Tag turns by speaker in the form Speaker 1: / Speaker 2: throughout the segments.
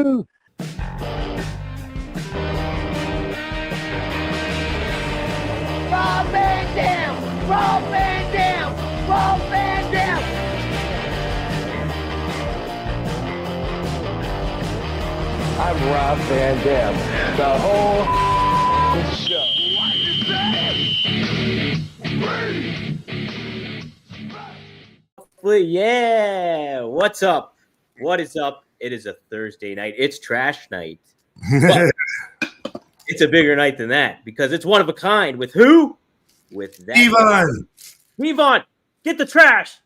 Speaker 1: do.
Speaker 2: Rob Van Dam! Rob Van Dam! Rob Van Dam!
Speaker 1: I'm Rob Van Dam. The whole show.
Speaker 3: Yeah. What's up? What is up? It is a Thursday night. It's trash night. But it's a bigger night than that because it's one of a kind. With who? With that. Yvonne, get the trash.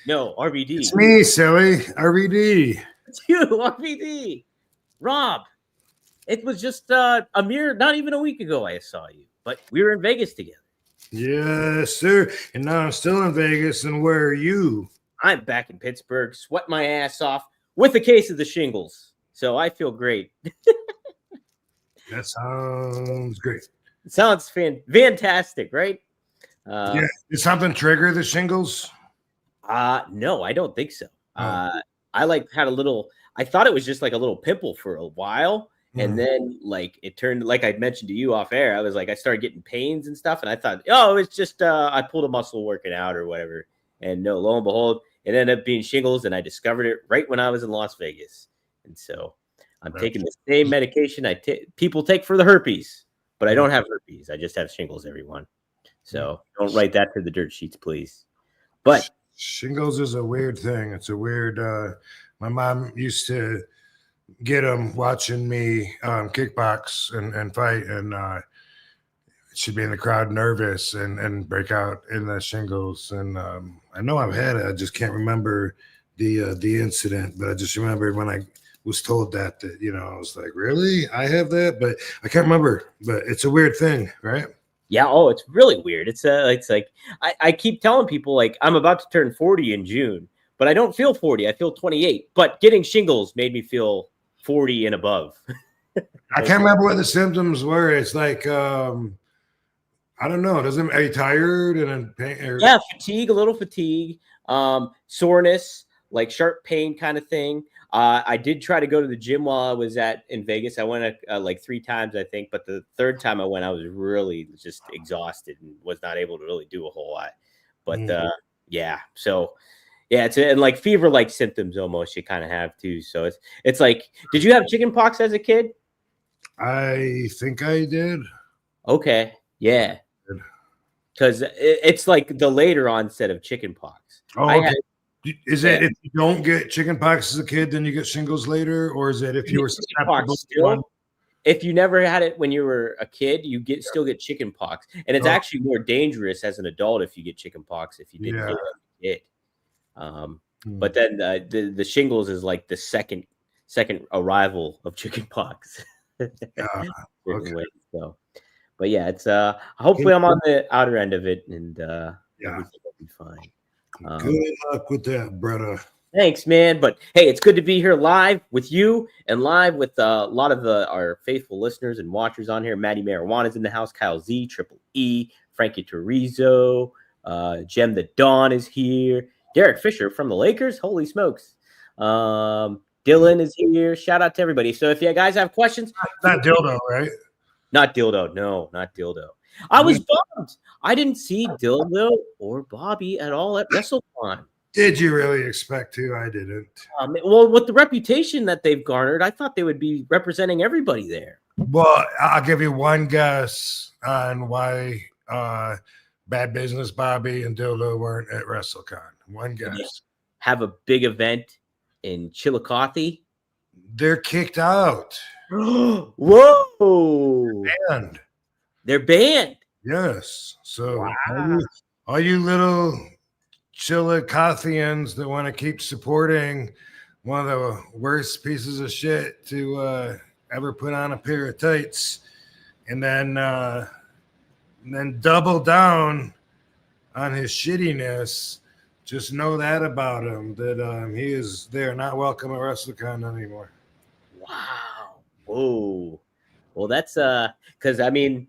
Speaker 3: No, RVD.
Speaker 4: It's me, silly. RVD.
Speaker 3: It's you, RVD. Rob, it was just a mere, not even a week ago I saw you, but we were in Vegas together.
Speaker 4: Yes, sir. And now I'm still in Vegas. And where are you?
Speaker 3: I'm back in Pittsburgh, sweat my ass off with a case of the shingles. So I feel great.
Speaker 4: That sounds great.
Speaker 3: It sounds fantastic, right?
Speaker 4: Yeah. Did something trigger the shingles?
Speaker 3: No, I don't think so.
Speaker 4: Oh.
Speaker 3: I thought it was just like a little pimple for a while. And then like it turned, like I mentioned to you off air, I started getting pains and stuff. And I thought, oh, it's just, I pulled a muscle working out or whatever. And no, lo and behold, it ended up being shingles. And I discovered it right when I was in Las Vegas. And so I'm taking the same medication people take for the herpes, but I don't have herpes. I just have shingles, everyone. So don't write that to the dirt sheets, please. But
Speaker 4: shingles is a weird thing. It's a weird, my mom used to get them watching me kickbox and fight, and she'd be in the crowd nervous and break out in the shingles. And I know I've had it. I just can't remember the incident, but I just remembered when I was told that I was like, really? I have that? But I can't remember. But it's a weird thing, right?
Speaker 3: Yeah. Oh, it's really weird. It's like I keep telling people like I'm about to turn 40 in June, but I don't feel 40. I feel 28. But getting shingles made me feel 40 and above.
Speaker 4: I can't remember what the symptoms were. It's like I don't know. Are you tired and pain?
Speaker 3: Yeah, fatigue, a little fatigue, soreness, like sharp pain kind of thing. I did try to go to the gym while I was in Vegas. I went like 3 times, I think, but the third time I went, I was really just exhausted and was not able to really do a whole lot. But yeah, so yeah, and like fever-like symptoms almost you kind of have too. So it's like, did you have chicken pox as a kid?
Speaker 4: I think I did.
Speaker 3: Okay, yeah, because it's like the later onset of chicken pox.
Speaker 4: Oh, okay. Is it if you don't get chicken pox as a kid, then you get shingles later, or is it if you were susceptible to one?
Speaker 3: If you never had it when you were a kid, you still get chicken pox, and it's actually more dangerous as an adult if you get chicken pox if you didn't get it as a kid. But then the shingles is like the second arrival of chicken pox.
Speaker 4: Okay.
Speaker 3: So, but yeah, it's hopefully I'm on the outer end of it, and everything will be fine.
Speaker 4: Good luck with that, brother.
Speaker 3: Thanks, man. But hey, it's good to be here live with you and live with a lot of our faithful listeners and watchers on here. Maddie Marijuana's in the house. Kyle Z, Triple E, Frankie Torizo, Jem the Dawn is here. Derek Fisher from the Lakers. Holy smokes. Dylan is here. Shout out to everybody. So if you guys have questions.
Speaker 4: Not Dildo, right?
Speaker 3: Not Dildo. No, not Dildo. I was bummed. I didn't see Dildo or Bobby at all at WrestleCon.
Speaker 4: Did you really expect to? I didn't.
Speaker 3: Well, with the reputation that they've garnered, I thought they would be representing everybody there.
Speaker 4: Well, I'll give you one guess on why Bad Business Bobby and Dildo weren't at WrestleCon. One guess.
Speaker 3: Have a big event in Chillicothe.
Speaker 4: They're kicked out.
Speaker 3: Whoa! They're banned.
Speaker 4: Yes. So all you little Chillicotheans that want to keep supporting one of the worst pieces of shit to ever put on a pair of tights, and then double down on his shittiness. Just know that about him, that they are not welcome at WrestleCon anymore.
Speaker 3: Wow. Whoa. Well, that's because I mean,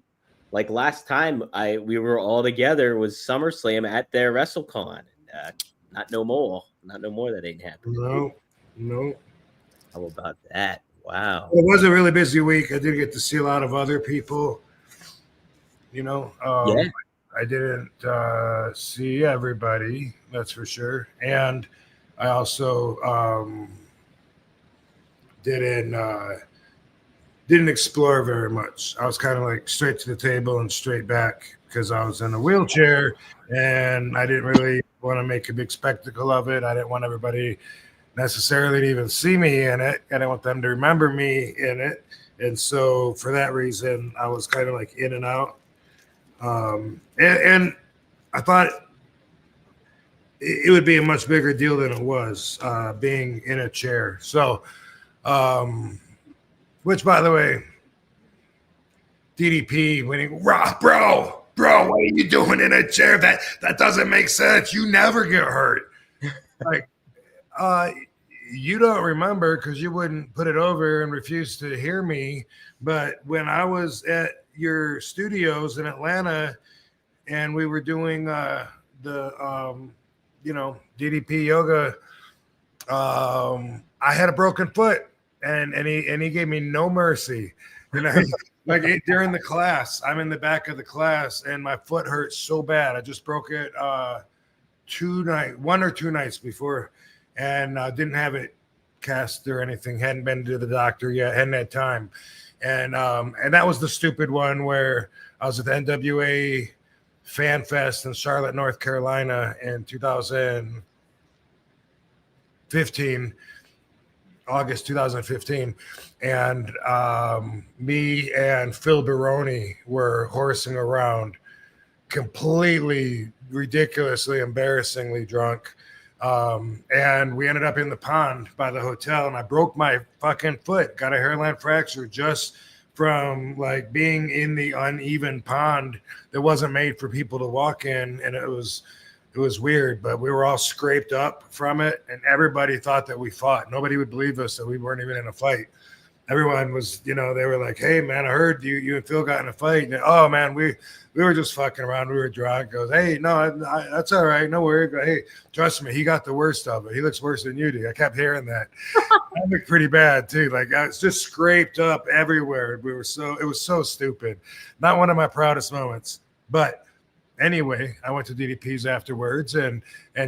Speaker 3: like last time we were all together was SummerSlam at their WrestleCon. Not no more. That ain't happening.
Speaker 4: No.
Speaker 3: How about that? Wow.
Speaker 4: It was a really busy week. I did get to see a lot of other people.
Speaker 3: Yeah.
Speaker 4: I didn't see everybody, that's for sure. And I also didn't explore very much. I was kind of like straight to the table and straight back because I was in a wheelchair and I didn't really want to make a big spectacle of it. I didn't want everybody necessarily to even see me in it. I didn't want them to remember me in it. And so for that reason, I was kind of like in and out. And I thought it would be a much bigger deal than it was being in a chair. So, which, by the way, DDP winning, bro, what are you doing in a chair? That doesn't make sense. You never get hurt. Like, you don't remember because you wouldn't put it over and refuse to hear me. But when I was at your studios in Atlanta and we were doing the DDP yoga, I had a broken foot and he gave me no mercy. During the class, I'm in the back of the class and my foot hurts so bad. I just broke it 1 or 2 nights before and didn't have it cast or anything. Hadn't been to the doctor yet. Hadn't had time. And that was the stupid one where I was at the NWA Fan Fest in Charlotte, North Carolina in 2015, August 2015. And me and Phil Baroni were horsing around completely ridiculously, embarrassingly drunk. And we ended up in the pond by the hotel and I broke my fucking foot, got a hairline fracture just from like being in the uneven pond that wasn't made for people to walk in. And it was weird, but we were all scraped up from it and everybody thought that we fought. Nobody would believe us that we weren't even in a fight. Everyone was, they were like, hey man, I heard you and Phil got in a fight. And, oh man, we were just fucking around. We were drunk. Goes, hey, no, that's all right. No worry. Go, hey, trust me, he got the worst of it. He looks worse than you do. I kept hearing that. I looked pretty bad too. Like I was just scraped up everywhere. It was so stupid. Not one of my proudest moments. But anyway, I went to DDP's afterwards and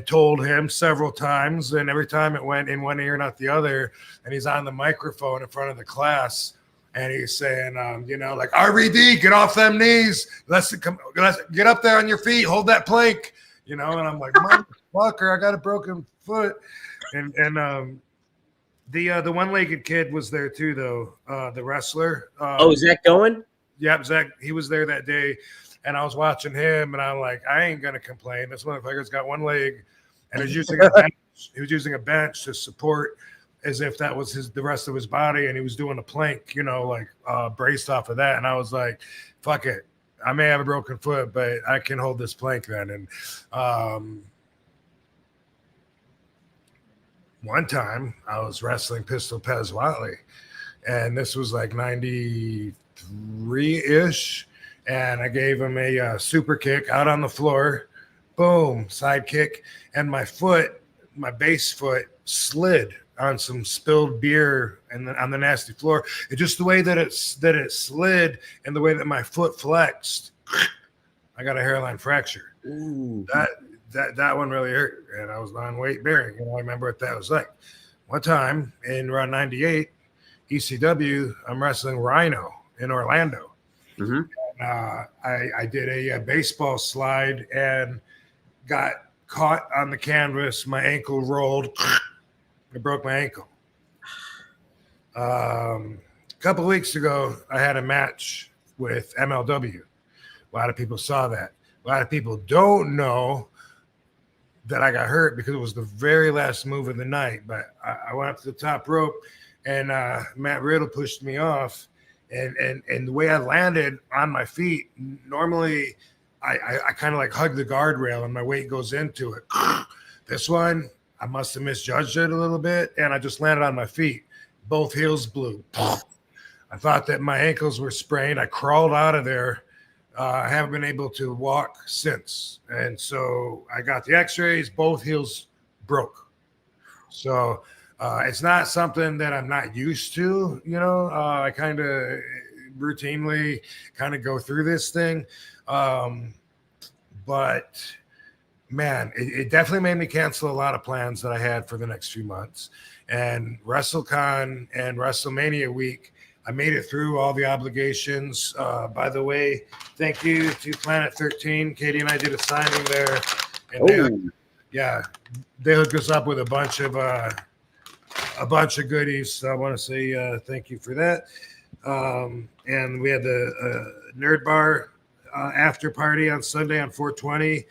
Speaker 4: told him several times, and every time it went in one ear, not the other. And he's on the microphone in front of the class, and he's saying, like RVD, get off them knees. Let's get up there on your feet, hold that plank, And I'm like, motherfucker, I got a broken foot. And the one-legged kid was there too, though. The wrestler.
Speaker 3: Is Zach going?
Speaker 4: Yep, Zach. He was there that day. And I was watching him, and I'm like, I ain't gonna complain. This motherfucker's got one leg, and he's using a bench. He was using a bench to support, as if that was the rest of his body, and he was doing a plank, braced off of that. And I was like, fuck it, I may have a broken foot, but I can hold this plank then. And one time I was wrestling Pistol Pez Watley, and this was like 93-ish. And I gave him a super kick out on the floor, boom, side kick, and my base foot slid on some spilled beer and on the nasty floor. It just the way that it slid and the way that my foot flexed, I got a hairline fracture.
Speaker 3: Ooh.
Speaker 4: That one really hurt, and I was on weight bearing. I remember what that was like. One time in around 98, ECW, I'm wrestling Rhino in Orlando.
Speaker 3: Mm-hmm.
Speaker 4: I did a baseball slide and got caught on the canvas. My ankle rolled. I broke my ankle. A couple of weeks ago, I had a match with MLW. A lot of people saw that. A lot of people don't know that I got hurt because it was the very last move of the night. But I went up to the top rope, and Matt Riddle pushed me off. And the way I landed on my feet, normally I kind of like hug the guardrail and my weight goes into it. This one, I must have misjudged it a little bit, and I just landed on my feet. Both heels blew. I thought that my ankles were sprained. I crawled out of there. I haven't been able to walk since. And so I got the x-rays. Both heels broke. So It's not something that I'm not used to, I kind of routinely kind of go through this thing. But man, it definitely made me cancel a lot of plans that I had for the next few months. And WrestleCon and WrestleMania week, I made it through all the obligations. By the way, thank you to Planet 13. Katie and I did a signing there. And they hooked us up with a bunch of goodies. So I want to say thank you for that. And we had the Nerd Bar after party on Sunday on 420.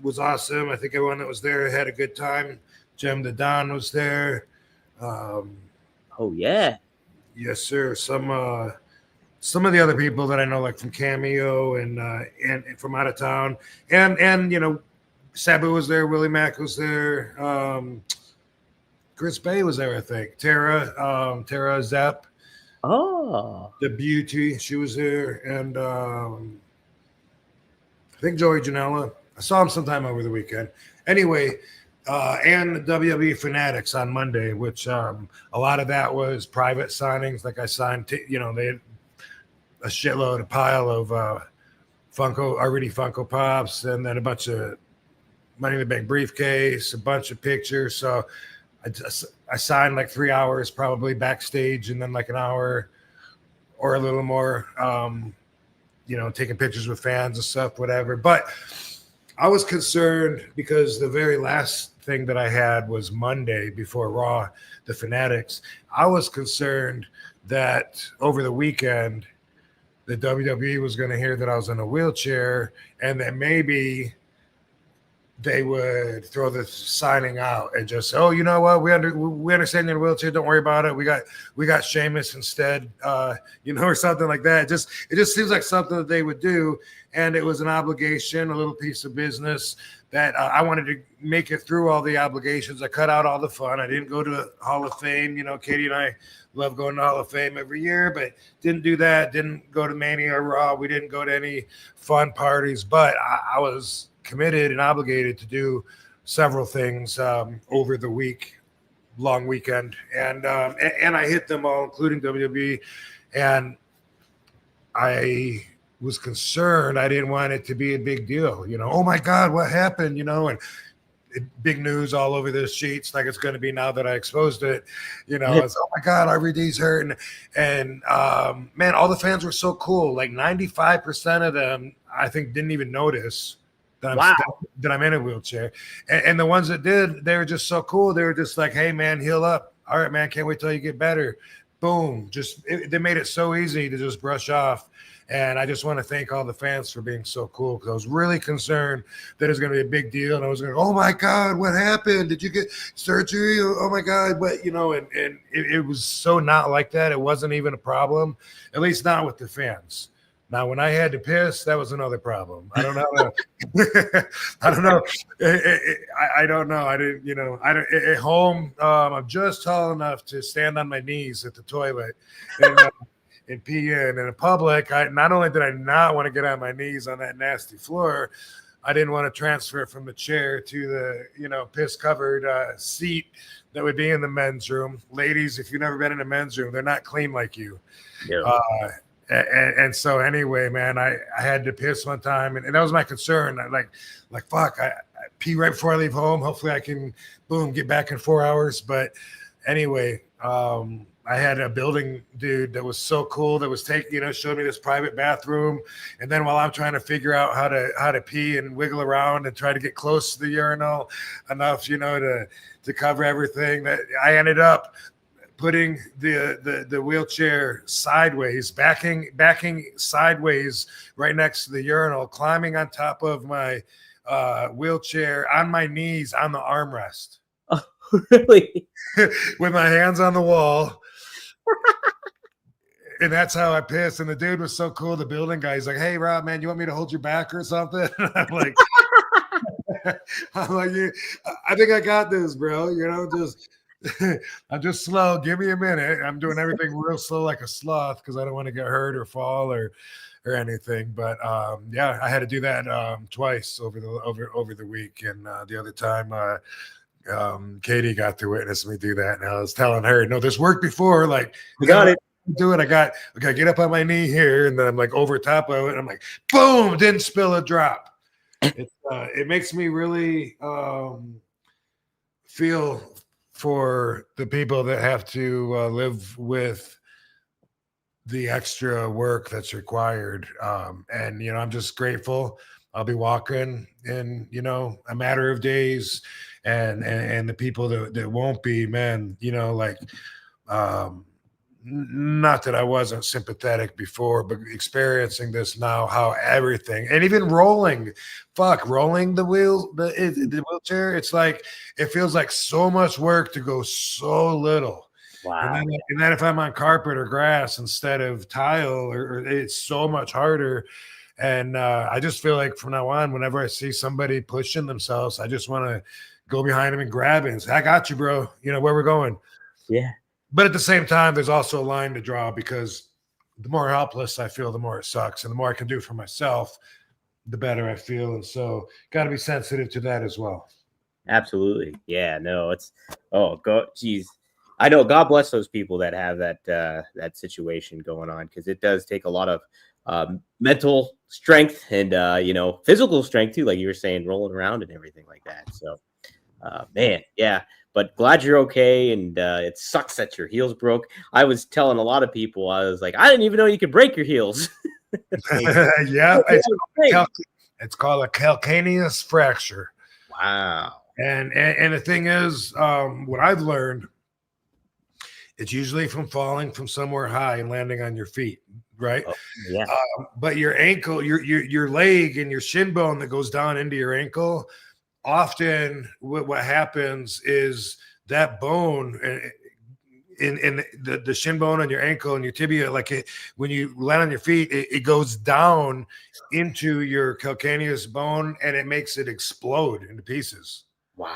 Speaker 4: Was awesome. I think everyone that was there had a good time. Jem the Don was there. Yes, sir. Some of the other people that I know, like from Cameo and from out of town, and Sabu was there. Willie Mack was there. Chris Bay was there, I think. Tara Zepp.
Speaker 3: Oh,
Speaker 4: The Beauty, she was there, and I think Joey Janela. I saw him sometime over the weekend. Anyway, and WWE Fanatics on Monday, which a lot of that was private signings. Like I signed, they had a pile of Funko Pops, and then a bunch of Money in the Bank briefcase, a bunch of pictures. So I signed like 3 hours probably backstage, and then like an hour or a little more, taking pictures with fans and stuff, whatever. But I was concerned because the very last thing that I had was Monday before Raw, the Fanatics. I was concerned that over the weekend, the WWE was going to hear that I was in a wheelchair, and that maybe they would throw the signing out and just say, "Oh, you know what? We understand you're in a wheelchair. Don't worry about it. We got Sheamus instead, or something like that." It just seems like something that they would do, and it was an obligation, a little piece of business that I wanted to make it through all the obligations. I cut out all the fun. I didn't go to the Hall of Fame. Katie and I love going to Hall of Fame every year, but didn't do that. Didn't go to Mania or Raw. We didn't go to any fun parties, but I was committed and obligated to do several things over the long weekend, and I hit them all, including WWE. And I was concerned. I didn't want it to be a big deal. Oh my God, what happened? And big news all over the sheets, like it's going to be now that I exposed it. It's, oh my God, RVD's hurt, and man, all the fans were so cool. Like 95% of them, I think, didn't even notice that I'm in a wheelchair. And the ones that did, they were just so cool. They were just like, "Hey man, heal up. All right, man, can't wait till you get better." Boom. They made it so easy to just brush off. And I just want to thank all the fans for being so cool, because I was really concerned that it was going to be a big deal. And I was going, "Oh my God, what happened? Did you get surgery? Oh my God." But, and it was so not like that. It wasn't even a problem, at least not with the fans. Now, when I had to piss, that was another problem. I don't know. I don't know. I don't know. I didn't, at home, I'm just tall enough to stand on my knees at the toilet and pee in. And in public, not only did I not want to get on my knees on that nasty floor, I didn't want to transfer from the chair to the, piss-covered seat that would be in the men's room. Ladies, if you've never been in a men's room, they're not clean like you. Yeah. And so anyway, man, I had to piss one time, and that was my concern. I like fuck, I pee right before I leave home. Hopefully I can, get back in 4 hours. But anyway, I had a building dude that was so cool that was showed me this private bathroom. And then while I'm trying to figure out how to pee and wiggle around and try to get close to the urinal enough, to cover everything, that I ended up putting the wheelchair sideways, backing sideways right next to the urinal, climbing on top of my wheelchair on my knees on the armrest.
Speaker 3: Oh, really?
Speaker 4: With my hands on the wall. And that's how I pissed. And the dude was so cool. The building guy, he's like, "Hey, Rob, man, you want me to hold your back or something?" And I'm like, I think I got this, bro. I'm just slow. Give me a minute. I'm doing everything real slow, like a sloth, because I don't want to get hurt or fall or anything. But I had to do that twice over the week, and the other time Katie got to witness me do that, and I was telling her, no, this worked before. Like,
Speaker 3: You got it.
Speaker 4: Do it. I got to get up on my knee here, and then I'm like over top of it, and I'm like, boom, didn't spill a drop. It makes me really feel for the people that have to live with the extra work that's required. And, you know, I'm just grateful. I'll be walking in, you know, a matter of days, and the people that won't be, man, you know, like, not that I wasn't sympathetic before, but experiencing this now, how everything, and even rolling the wheelchair. It's like, it feels like so much work to go so little.
Speaker 3: Wow.
Speaker 4: And then if I'm on carpet or grass instead of tile, or it's so much harder. And I just feel like from now on, whenever I see somebody pushing themselves, I just want to go behind them and grab it and say, I got you, bro. You know where we're going.
Speaker 3: Yeah.
Speaker 4: But at the same time, there's also a line to draw, because the more helpless I feel, the more it sucks. And the more I can do for myself, the better I feel. And so got to be sensitive to that as well.
Speaker 3: Absolutely. Yeah, no, it's, oh, God, geez. I know, God bless those people that have that that situation going on, because it does take a lot of mental strength and, you know, physical strength too, like you were saying, rolling around and everything like that. So, man, yeah. But glad you're okay, and it sucks that your heels broke. I was telling a lot of people, I was like, I didn't even know you could break your heels.
Speaker 4: Yeah, it's called a calcaneus fracture.
Speaker 3: Wow.
Speaker 4: And the thing is, what I've learned, it's usually from falling from somewhere high and landing on your feet, right?
Speaker 3: Oh, yeah.
Speaker 4: But your ankle, your leg, and your shin bone that goes down into your ankle, often what happens is that bone in the shin bone on your ankle and your tibia, like when you land on your feet, it goes down into your calcaneus bone, and it makes it explode into pieces.
Speaker 3: Wow.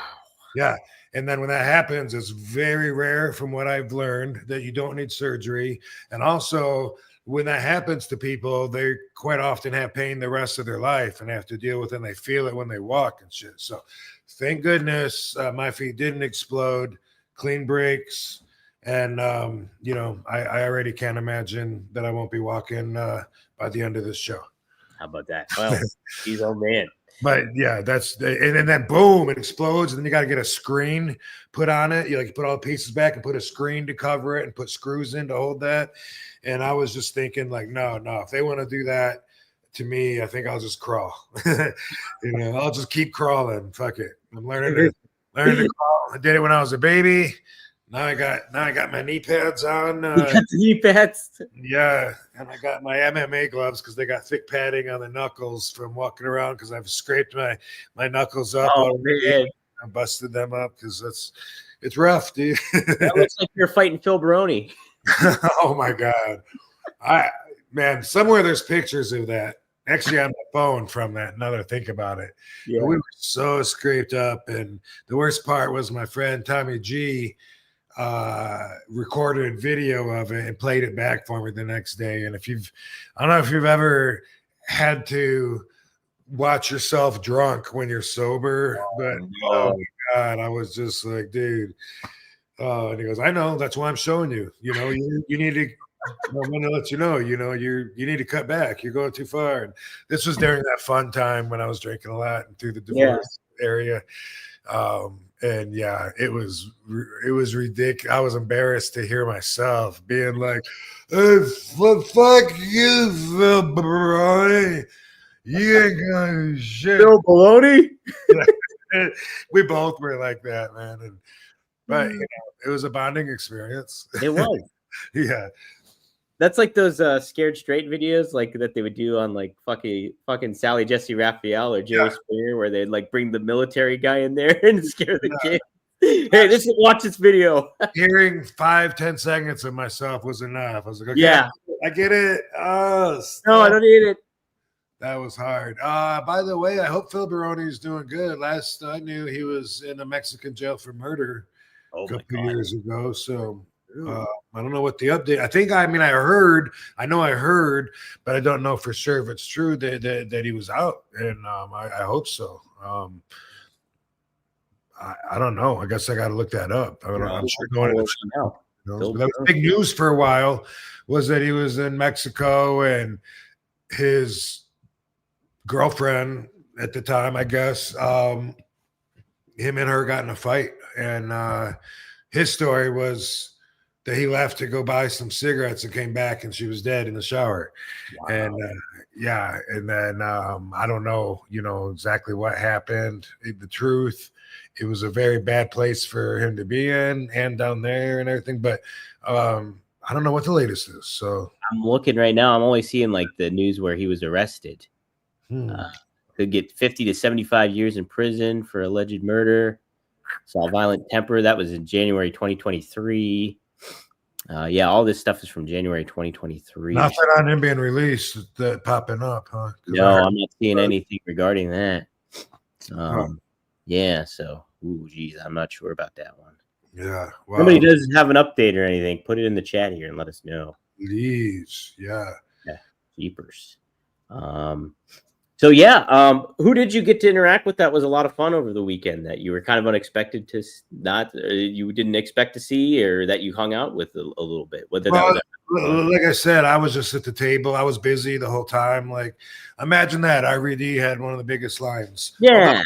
Speaker 4: Yeah. And then when that happens, it's very rare, from what I've learned, that you don't need surgery. And also, when that happens to people, they quite often have pain the rest of their life and have to deal with it, and they feel it when they walk and shit. So thank goodness my feet didn't explode, clean breaks. And, you know, I already can't imagine that I won't be walking by the end of this show.
Speaker 3: How about that? Well, he's old man.
Speaker 4: But yeah, and then boom, it explodes, and then you got to get a screen put on it. You like put all the pieces back and put a screen to cover it and put screws in to hold that. And I was just thinking, like, no, if they want to do that to me, I think I'll just crawl. You know, I'll just keep crawling. Fuck it. I'm learning to crawl. I did it when I was a baby. Now I got my knee pads on.
Speaker 3: You got the knee pads.
Speaker 4: Yeah, and I got my MMA gloves because they got thick padding on the knuckles from walking around, because I've scraped my knuckles up.
Speaker 3: Oh man,
Speaker 4: I busted them up because it's rough, dude.
Speaker 3: That looks like you're fighting Phil Baroni.
Speaker 4: Oh my god, man, somewhere there's pictures of that. Actually, on my phone from that. Now that I think about it,
Speaker 3: Yeah.
Speaker 4: We were so scraped up, and the worst part was my friend Tommy G recorded video of it and played it back for me the next day. And I don't know if you've ever had to watch yourself drunk when you're sober, but oh my god, I was just like, dude. And he goes, I know, that's why I'm showing you. You know, you need to. I'm going to let you know. You know, you need to cut back. You're going too far. And this was during that fun time when I was drinking a lot and through the divorce area. And yeah, it was ridiculous. I was embarrassed to hear myself being like, hey, fuck you, Phil Baroni. You ain't gonna shit.
Speaker 3: Phil Baroni?
Speaker 4: We both were like that, man. But you know, it was a bonding experience.
Speaker 3: It was.
Speaker 4: Yeah.
Speaker 3: That's like those Scared Straight videos, like that they would do on like fucking Sally Jesse Raphael or Jerry Springer, where they'd like bring the military guy in there and scare the kid. Hey, watch this video.
Speaker 4: Hearing 5-10 seconds of myself was enough. I was like, okay,
Speaker 3: yeah,
Speaker 4: I get it. Oh,
Speaker 3: no, I don't need it.
Speaker 4: That was hard. By the way, I hope Phil Baroni is doing good. Last I knew, he was in a Mexican jail for murder a couple years ago. So I don't know what the update. I heard, but I don't know for sure if it's true that he was out, and I hope so. I don't know. I guess I got to look that up. I'm sure going
Speaker 3: But
Speaker 4: that was big news for a while. Was that he was in Mexico and his girlfriend at the time, I guess, him and her got in a fight, and his story was that he left to go buy some cigarettes and came back and she was dead in the shower. Wow. And and then I don't know, exactly what happened. The truth, it was a very bad place for him to be in and down there and everything. But I don't know what the latest is. So
Speaker 3: I'm looking right now. I'm only seeing like the news where he was arrested. Could get 50 to 75 years in prison for alleged murder. Saw violent temper. That was in January 2023. All this stuff is from January 2023.
Speaker 4: Nothing on him being released that popping up, huh?
Speaker 3: No, I'm not seeing anything regarding that. Yeah, so geez, I'm not sure about that one.
Speaker 4: Yeah.
Speaker 3: Wow. Somebody does have an update or anything, put it in the chat here and let us know.
Speaker 4: Please. Yeah.
Speaker 3: Jeepers. Who did you get to interact with that was a lot of fun over the weekend that you were kind of unexpected to you didn't expect to see, or that you hung out with a little bit? Like
Speaker 4: I said, I was just at the table. I was busy the whole time. Like, imagine that. RVD had one of the biggest lines.
Speaker 3: Yeah.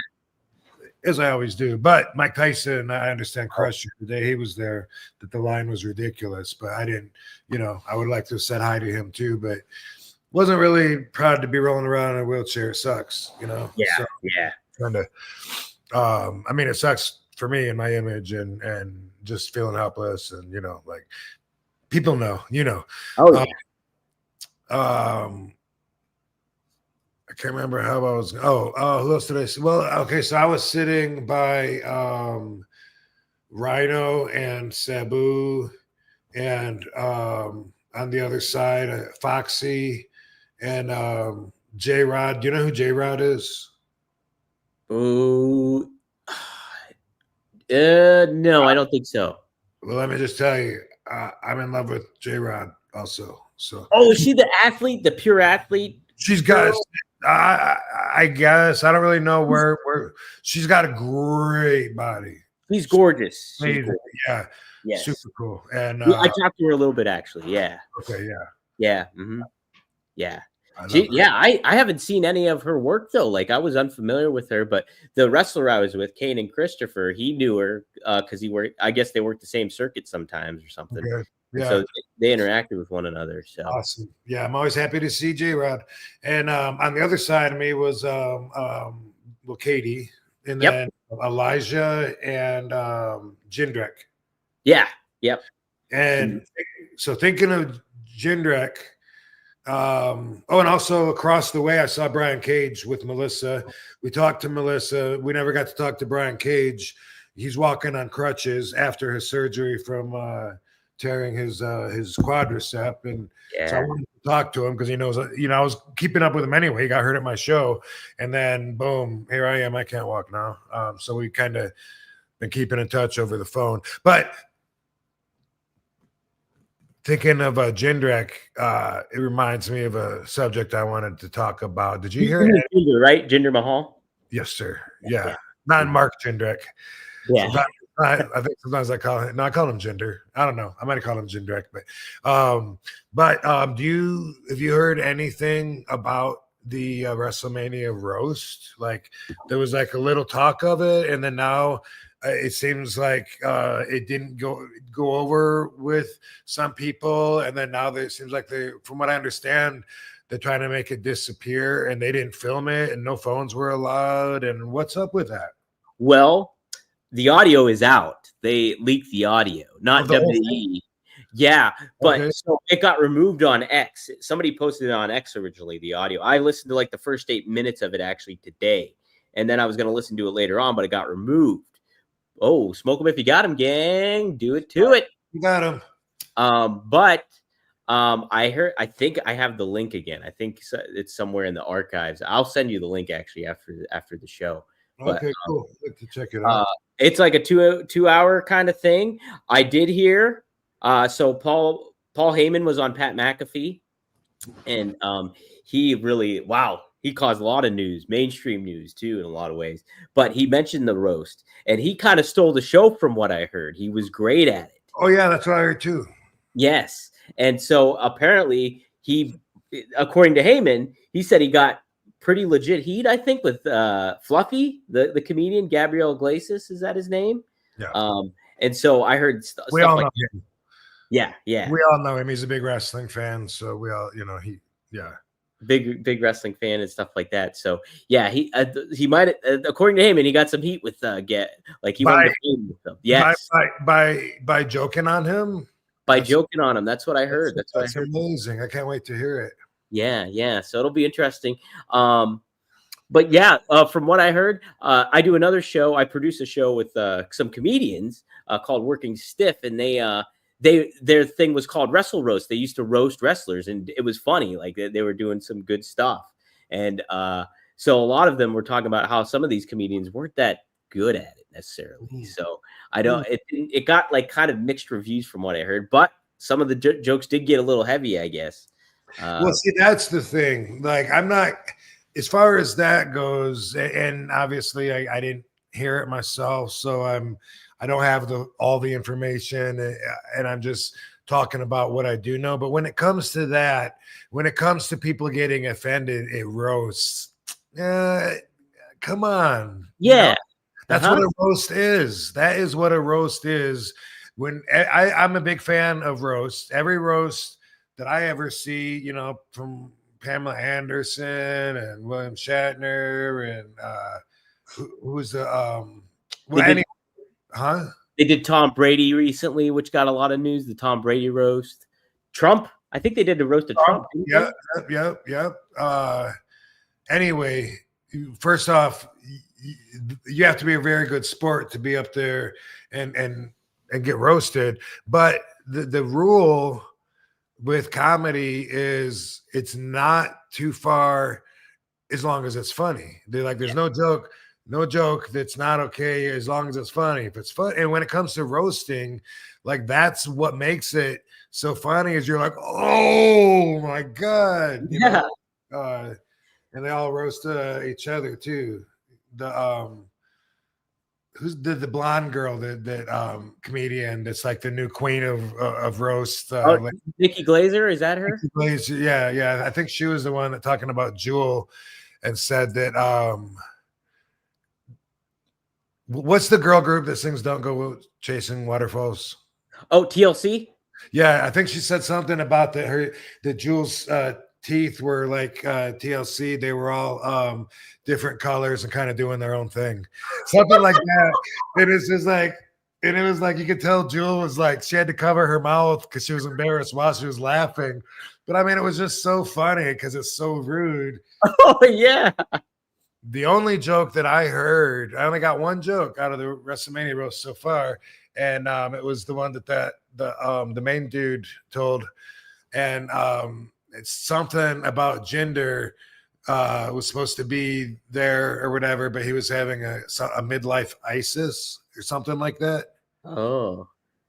Speaker 4: As I always do. But Mike Tyson, I understand, crushed you the day he was there, that the line was ridiculous. But I didn't, I would like to have said hi to him too, but wasn't really proud to be rolling around in a wheelchair. It sucks,
Speaker 3: Yeah.
Speaker 4: Trying to, it sucks for me and my image and just feeling helpless and, like people know,
Speaker 3: Oh, yeah.
Speaker 4: I can't remember how I was. Who else did I see? Well, okay, so I was sitting by Rhino and Sabu, and on the other side, Foxy and J Rod. Do you know who J Rod is?
Speaker 3: Oh, no, I don't think so.
Speaker 4: Well, let me just tell you, I'm in love with J Rod also. So,
Speaker 3: is she the athlete, the pure athlete?
Speaker 4: She's got. I guess I don't really know where she's got a great body.
Speaker 3: She's gorgeous.
Speaker 4: Yeah.
Speaker 3: Yes.
Speaker 4: Super cool. And
Speaker 3: I talked to her a little bit actually. Yeah.
Speaker 4: Okay. Yeah.
Speaker 3: Yeah. Mm-hmm. Yeah. I haven't seen any of her work though. Like I was unfamiliar with her, but the wrestler I was with, Kane and Christopher, he knew her because he worked. I guess they worked the same circuit sometimes or something. Okay. Yeah. So they interacted with one another. So
Speaker 4: awesome. Yeah, I'm always happy to see J Rod. And on the other side of me was Katie, and then Elijah and Jindrek.
Speaker 3: Yeah. Yep.
Speaker 4: And so thinking of Jindrek. And also across the way, I saw Brian Cage with Melissa. We talked to Melissa. We never got to talk to Brian Cage. He's walking on crutches after his surgery from tearing his quadricep, and so I wanted to talk to him because he knows, I was keeping up with him anyway. He got hurt at my show, and then boom, here I am. I can't walk now. So we kind of been keeping in touch over the phone. But thinking of Jindrek, it reminds me of a subject I wanted to talk about. Did you hear it?
Speaker 3: Jinder, right? Jinder Mahal?
Speaker 4: Yes, sir. Yeah. Not Mark Jindrek.
Speaker 3: Yeah.
Speaker 4: I think sometimes I call him Jinder. I don't know. I might have called him Jindrek, but have you heard anything about the WrestleMania roast? Like there was like a little talk of it, and then now it seems like it didn't go over with some people, and then now it seems like from what I understand, they're trying to make it disappear, and they didn't film it, and no phones were allowed. And what's up with that?
Speaker 3: Well, the audio is out. They leaked the audio, not WWE. Yeah, but so it got removed on X. Somebody posted it on X originally, the audio. I listened to like the first 8 minutes of it actually today, and then I was going to listen to it later on, but it got removed. Oh, smoke them if you got them, gang. Do it to it.
Speaker 4: You got them.
Speaker 3: I think I have the link again. I think it's somewhere in the archives. I'll send you the link actually after the show.
Speaker 4: Okay, cool. I'd like to check it out.
Speaker 3: It's like a two hour kind of thing. I did hear. So Paul Heyman was on Pat McAfee, and he really he caused a lot of news, mainstream news too, in a lot of ways. But he mentioned the roast, and he kind of stole the show from what I heard. He was great at it.
Speaker 4: Oh yeah, that's what I heard too.
Speaker 3: Yes, and so apparently according to Heyman, he said he got pretty legit heat. I think with Fluffy, the comedian Gabriel Iglesias, is that his name?
Speaker 4: Yeah.
Speaker 3: And so I heard
Speaker 4: We
Speaker 3: stuff
Speaker 4: all
Speaker 3: like
Speaker 4: know him.
Speaker 3: Yeah.
Speaker 4: We all know him. He's a big wrestling fan, so we all,
Speaker 3: big wrestling fan and stuff like that. So yeah, he might according to him, and he got some heat with he wanted to feud with them. Yes,
Speaker 4: by joking on him,
Speaker 3: joking on him. That's what I heard. That's what I heard.
Speaker 4: Amazing. I can't wait to hear it.
Speaker 3: Yeah. So it'll be interesting. But yeah, from what I heard, I do another show. I produce a show with some comedians called Working Stiff, and their thing was called Wrestle Roast. They used to roast wrestlers, and it was funny. Like they were doing some good stuff. And so a lot of them were talking about how some of these comedians weren't that good at it necessarily. So I don't. It got like kind of mixed reviews from what I heard, but some of the jokes did get a little heavy, I guess.
Speaker 4: Well, see, that's the thing. Like, I'm not, as far as that goes, and obviously I didn't hear it myself, so I don't have all the information, and I'm just talking about what I do know. But when it comes to that, when it comes to people getting offended, it roasts. Come on.
Speaker 3: Yeah.
Speaker 4: That's what a roast is. That is what a roast is. When I'm a big fan of roast. Every roast that I ever see, from Pamela Anderson and William Shatner and who's the
Speaker 3: They did Tom Brady recently, which got a lot of news. The Tom Brady roast. Trump. I think they did the roast of Trump.
Speaker 4: Yep. Anyway, first off, you have to be a very good sport to be up there and get roasted. But the rule with comedy is it's not too far as long as it's funny. There's no joke that's not okay as long as it's funny. If it's fun, and when it comes to roasting, like that's what makes it so funny is you're like, oh my God. And they all roast each other too. Who's the blonde girl that comedian that's like the new queen of roast?
Speaker 3: Nikki Glazer, is that her?
Speaker 4: Glazer, yeah. I think she was the one that talking about Jewel and said that what's the girl group that sings "Don't Go Chasing Waterfalls"?
Speaker 3: Oh, TLC.
Speaker 4: Yeah, I think she said something about that Jewel's teeth were like TLC. They were all different colors and kind of doing their own thing, something like that. And it's just like, and it was like you could tell Jewel was like she had to cover her mouth because she was embarrassed while she was laughing. But I mean, it was just so funny because it's so rude.
Speaker 3: Oh yeah.
Speaker 4: The only joke that I heard, I only got one joke out of the WrestleMania roast so far, and it was the one that the main dude told, and it's something about gender was supposed to be there or whatever, but he was having a midlife ISIS or something like that.
Speaker 3: Oh,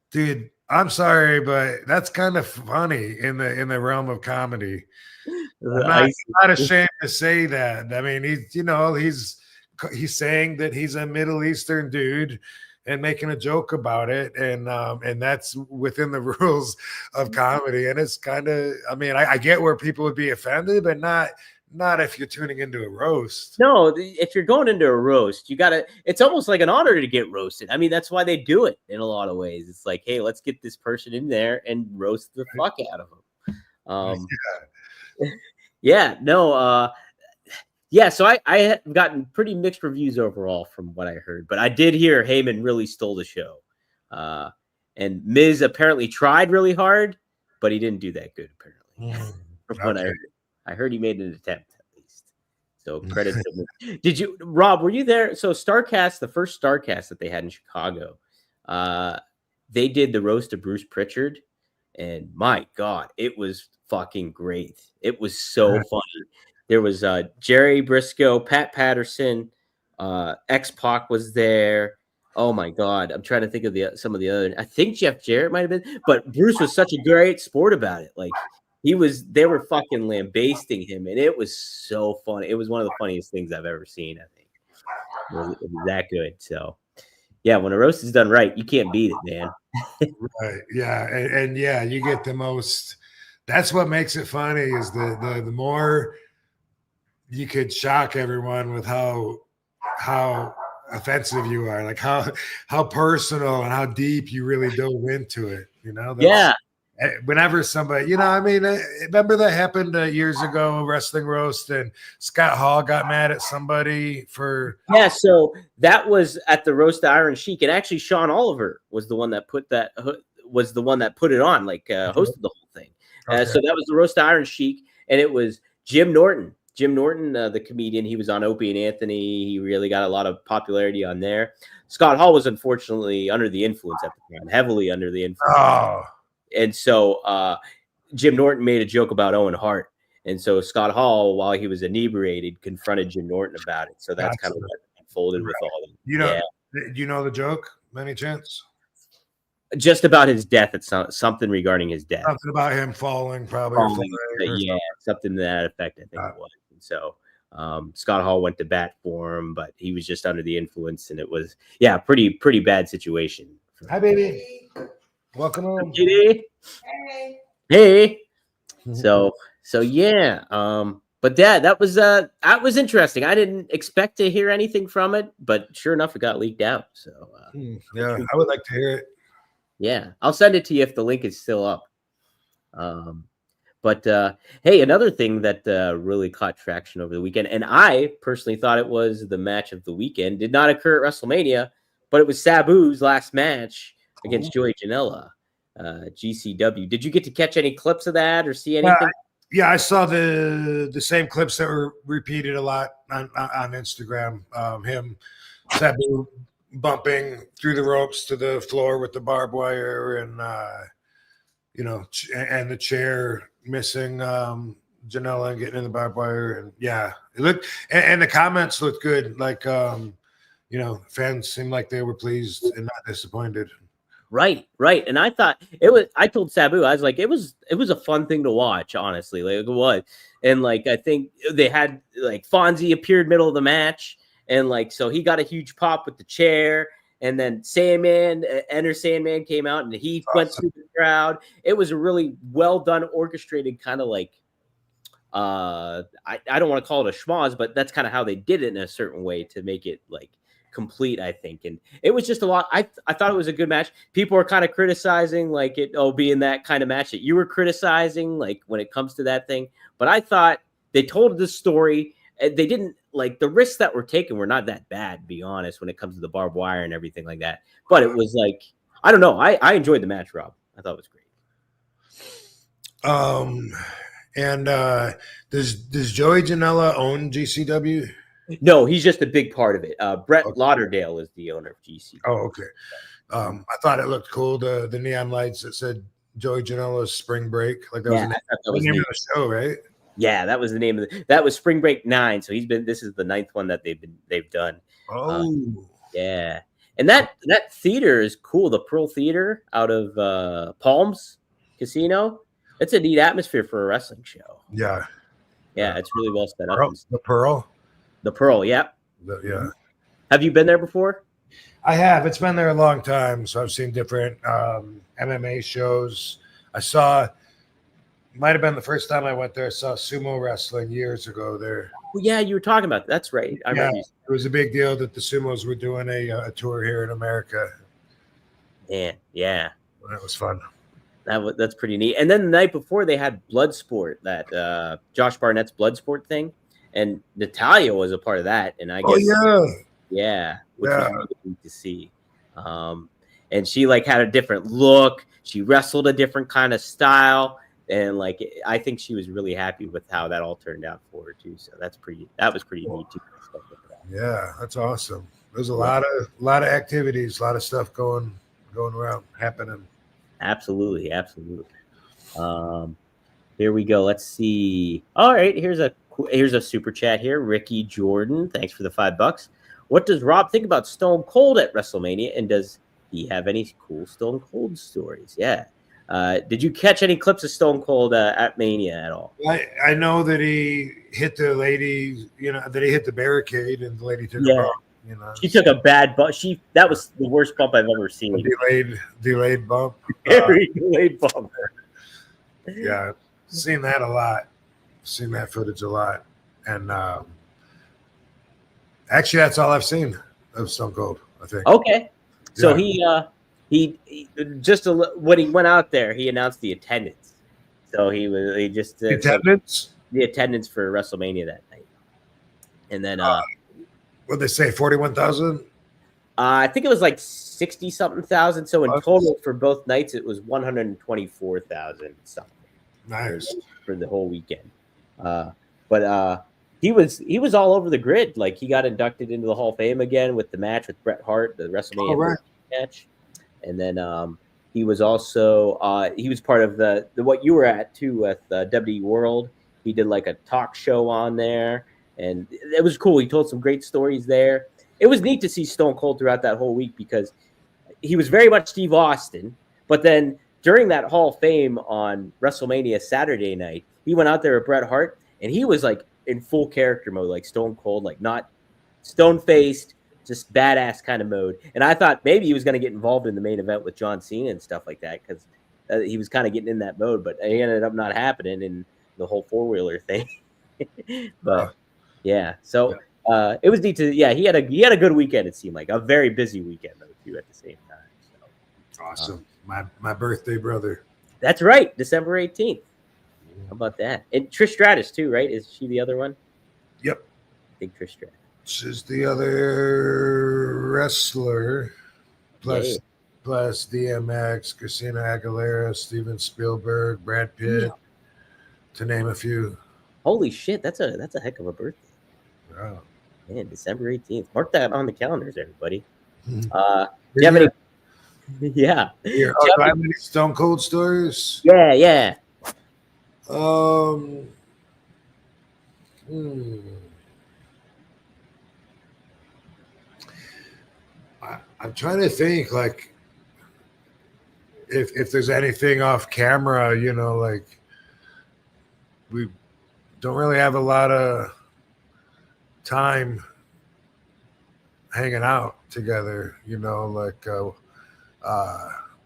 Speaker 4: dude, I'm sorry, but that's kind of funny in the realm of comedy. I'm not ashamed to say that. I mean, he's saying that he's a Middle Eastern dude and making a joke about it, and that's within the rules of comedy. And it's kind of, I mean, I get where people would be offended, but not if you're tuning into a roast.
Speaker 3: No, if you're going into a roast, it's almost like an honor to get roasted. I mean, that's why they do it in a lot of ways. It's like, hey, let's get this person in there and roast the fuck out of them. So I have gotten pretty mixed reviews overall from what I heard, but I did hear Heyman really stole the show. And Miz apparently tried really hard, but he didn't do that good, apparently. From what I heard he made an attempt at least. So credit to him. Did you, Rob, were you there? So Starcast, the first Starcast that they had in Chicago, they did the roast of Bruce Pritchard, and my God, it was fucking great. It was so funny. There was Jerry Briscoe, Pat Patterson, X-Pac was there. Oh my God, I'm trying to think of some of the other. I think Jeff Jarrett might have been, but Bruce was such a great sport about it. Like They were fucking lambasting him, and it was so funny. It was one of the funniest things I've ever seen. I think it was that good. So yeah, when a roast is done right, you can't beat it, man.
Speaker 4: Right. Yeah. And yeah, you get the most. That's what makes it funny is the more you could shock everyone with how offensive you are, like how personal and how deep you really dove into it.
Speaker 3: Yeah.
Speaker 4: Whenever somebody, I mean, remember that happened years ago, wrestling roast, and Scott Hall got mad at somebody for.
Speaker 3: Yeah, so that was at the roast of Iron Sheik, and actually Sean Oliver was the one that put it on, like hosted the whole thing.
Speaker 4: Okay.
Speaker 3: So that was the roast of Iron Sheik, and it was Jim Norton. Jim Norton, the comedian, he was on Opie and Anthony. He really got a lot of popularity on there. Scott Hall was unfortunately under the influence at the time, heavily under the influence.
Speaker 4: Oh.
Speaker 3: And so Jim Norton made a joke about Owen Hart. And so Scott Hall, while he was inebriated, confronted Jim Norton about it. So that's kind of what unfolded with all of them.
Speaker 4: Do you know the joke, by any chance?
Speaker 3: Just about his death. It's something regarding his death.
Speaker 4: Something about him falling, probably.
Speaker 3: Something to that effect, I think it was. And so Scott Hall went to bat for him, but he was just under the influence, and it was, pretty bad situation.
Speaker 4: Hi, baby. Welcome home.
Speaker 3: Hey. So yeah. But that was interesting. I didn't expect to hear anything from it, but sure enough, it got leaked out. So
Speaker 4: yeah, I would like to hear it.
Speaker 3: Yeah, I'll send it to you if the link is still up. But hey, another thing that really caught traction over the weekend, and I personally thought it was the match of the weekend, did not occur at WrestleMania, but it was Sabu's last match against Joey Janela, GCW. Did you get to catch any clips of that or see anything?
Speaker 4: Yeah, I saw the same clips that were repeated a lot on Instagram. Sabu bumping through the ropes to the floor with the barbed wire, and and the chair missing Janela and getting in the barbed wire, and it looked, and the comments looked good. Like fans seemed like they were pleased and not disappointed.
Speaker 3: Right. And I thought I told Sabu, I was like, it was a fun thing to watch, honestly. Like it was. And like, I think they had like Fonzie appeared middle of the match. And like, so he got a huge pop with the chair. And then Enter Sandman came out and he went through the crowd. It was a really well done, orchestrated kind of like, I don't want to call it a schmoz, but that's kind of how they did it in a certain way to make it like complete, I think. And it was just a lot. I thought it was a good match. People are kind of criticizing like it being that kind of match that you were criticizing, like when it comes to that thing. But I thought they told this story. They didn't like the risks that were taken were not that bad, to be honest, when it comes to the barbed wire and everything like that. But it was like, I don't know. I enjoyed the match, Rob. I thought it was great.
Speaker 4: And does Joey Janela own GCW?
Speaker 3: No, he's just a big part of it. Brett Lauderdale is the owner of GCW.
Speaker 4: Oh, okay. I thought it looked cool. The neon lights that said Joey Janela's Spring Break. Like that was the name of the show, right?
Speaker 3: Yeah, that was the name of that was Spring Break 9. So this is the 9th one that they've done.
Speaker 4: Oh,
Speaker 3: yeah. And that theater is cool. The Pearl Theater out of Palms Casino. It's a neat atmosphere for a wrestling show.
Speaker 4: Yeah.
Speaker 3: Yeah, it's really well set up.
Speaker 4: The Pearl?
Speaker 3: The Pearl, yeah.
Speaker 4: Yeah.
Speaker 3: Have you been there before?
Speaker 4: I have. It's been there a long time. So I've seen different MMA shows. I saw, might have been the first time I went there, I saw sumo wrestling years ago there.
Speaker 3: Well, yeah, you were talking about that. That's right. I remember
Speaker 4: it was a big deal that the sumos were doing a tour here in America.
Speaker 3: Yeah.
Speaker 4: That was fun.
Speaker 3: That's pretty neat. And then the night before they had Bloodsport, that Josh Barnett's Bloodsport thing, and Natalia was a part of that. And I guess, which was really neat to see. And she like had a different look. She wrestled a different kind of style, and like I think she was really happy with how that all turned out for her too. So that was pretty neat too.
Speaker 4: Yeah, that's awesome. There's a lot of activities, a lot of stuff going around, happening.
Speaker 3: Absolutely. Here we go. Let's see. All right, here's a super chat here. Ricky Jordan, thanks for the $5. What does Rob think about Stone Cold at WrestleMania, and does he have any cool Stone Cold stories? Yeah. Did you catch any clips of Stone Cold at Mania at all?
Speaker 4: I know that he hit the lady, that he hit the barricade and the lady took a bump.
Speaker 3: She took a bad bump. That was the worst bump I've ever seen.
Speaker 4: A delayed bump.
Speaker 3: Very delayed bump.
Speaker 4: Yeah, seen that a lot. Seen that footage a lot, and actually, that's all I've seen of Stone Cold. I think.
Speaker 3: Okay, so he just when he went out there, he announced the attendance. So he just
Speaker 4: attendance.
Speaker 3: The attendance for WrestleMania that night, and then
Speaker 4: what'd they say? 41,000.
Speaker 3: I think it was like 60 something thousand. So in total for both nights, it was 124,000 something.
Speaker 4: Nice
Speaker 3: for the whole weekend. But he was all over the grid. Like he got inducted into the Hall of Fame again with the match with Bret Hart, the WrestleMania match, and then he was also he was part of the what you were at too with WWE World. He did like a talk show on there, and it was cool. He told some great stories there. It was neat to see Stone Cold throughout that whole week because he was very much Steve Austin, but then during that Hall of Fame on WrestleMania Saturday night, he went out there with Bret Hart, and he was like in full character mode, like Stone Cold, like not stone-faced, just badass kind of mode. And I thought maybe he was going to get involved in the main event with John Cena and stuff like that because he was kind of getting in that mode, but it ended up not happening in the whole four-wheeler thing. But yeah, so it was neat to he had a good weekend. It seemed like a very busy weekend though too at the same time. So
Speaker 4: awesome. My birthday brother.
Speaker 3: That's right, December 18th. How about that? And Trish Stratus too, right? Is she the other one?
Speaker 4: Yep.
Speaker 3: Big Trish Stratus.
Speaker 4: She's the other wrestler. Plus DMX, Christina Aguilera, Steven Spielberg, Brad Pitt, to name a few.
Speaker 3: Holy shit, that's a heck of a birthday.
Speaker 4: Wow.
Speaker 3: Man, December 18th. Mark that on the calendars, everybody.
Speaker 4: Mm-hmm.
Speaker 3: Do you have any? Yeah.
Speaker 4: Do I have any Stone Cold stories?
Speaker 3: Yeah.
Speaker 4: I'm trying to think, like, if there's anything off camera, like we don't really have a lot of time hanging out together,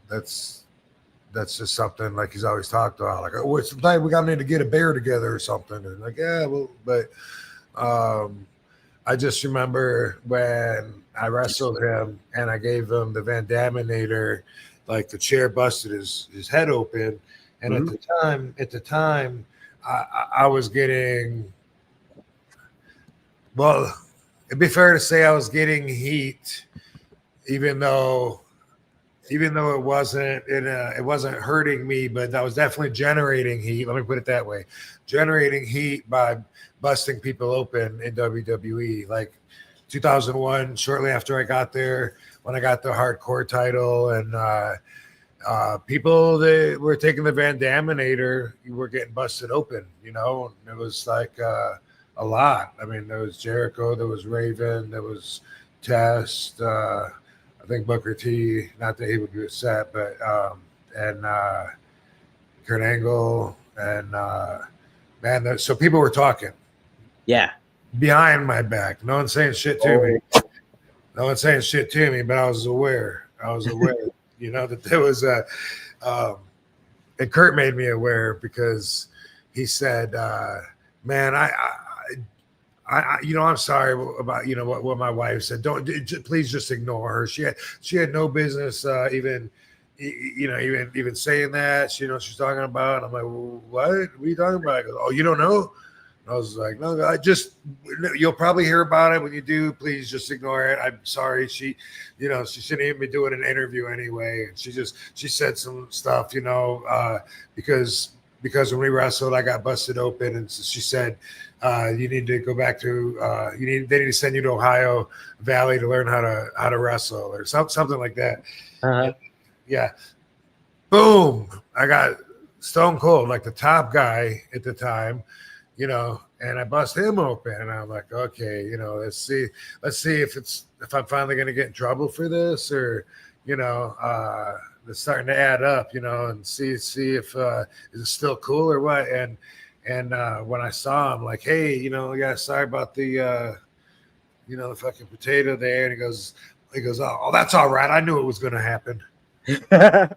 Speaker 4: that's just something like he's always talked about. Like, oh, it's like we got to get a beer together or something. And like, yeah, well, but I just remember when I wrestled him and I gave him the Van Daminator, like the chair busted his head open. And at the time, I was getting, well, it'd be fair to say I was getting heat, even though it wasn't hurting me, but that was definitely generating heat. Let me put it that way. Generating heat by busting people open in WWE. Like 2001, shortly after I got there, when I got the hardcore title, and people that were taking the Van Daminator were getting busted open, and it was like a lot. I mean, there was Jericho, there was Raven, there was Test, I think Booker T, not that he would be upset, but and Kurt Angle, and so people were talking.
Speaker 3: Yeah.
Speaker 4: Behind my back. No one's saying shit to me. No one's saying shit to me, but I was aware. That there was and Kurt made me aware because he said, man, I'm sorry about what my wife said. Please just ignore her. She had no business even saying that. She knows what she's talking about. I'm like, well, what are you talking about? I go, oh, you don't know? And I was like, no, you'll probably hear about it when you do. Please just ignore it. I'm sorry. She shouldn't even be doing an interview anyway. And she said some stuff, because when we wrestled, I got busted open, and so she said, you need to go back to they need to send you to Ohio Valley to learn how to wrestle or something like that. Yeah. Boom. I got Stone Cold, like the top guy at the time, and I bust him open, and I'm like, okay, let's see if I'm finally going to get in trouble for this, or, it's starting to add up, and see if is it still cool or what. And when I saw him, like, hey, yeah, sorry about the the fucking potato there, and he goes, oh, that's all right. I knew it was going to happen. And I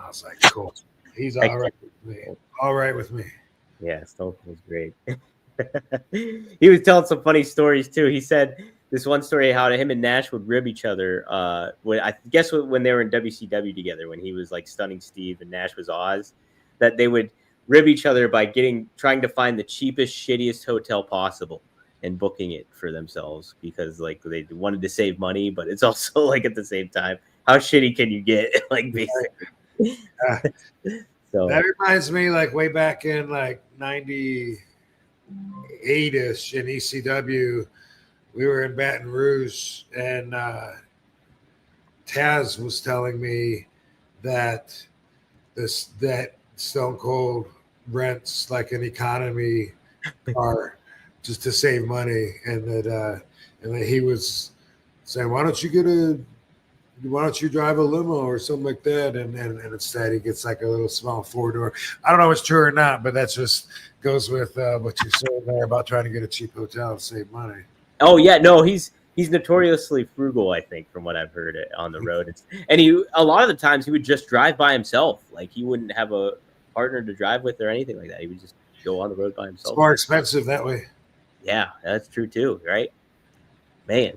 Speaker 4: was like, cool. He's all right with me. All right with me.
Speaker 3: Yeah, Stone Cold's great. He was telling some funny stories too. He said this one story how him and Nash would rib each other. When they were in WCW together, when he was like Stunning Steve and Nash was Oz, that they would rib each other by trying to find the cheapest, shittiest hotel possible and booking it for themselves because like they wanted to save money, but it's also like at the same time, how shitty can you get? Like basically. So
Speaker 4: that reminds me, like way back in like 98ish in ECW, we were in Baton Rouge, and Taz was telling me that Stone Cold rents like an economy car just to save money, and that he was saying, why don't you drive a limo or something like that? And instead he gets like a little small 4-door. I don't know if it's true or not, but that just goes with what you're saying there about trying to get a cheap hotel and save money.
Speaker 3: Oh yeah, no, he's notoriously frugal, I think, from what I've heard on the road. And a lot of the times he would just drive by himself. Like he wouldn't have a partner to drive with or anything like that. He would just go on the road by himself.
Speaker 4: It's more expensive that way.
Speaker 3: Yeah, that's true too, right? Man.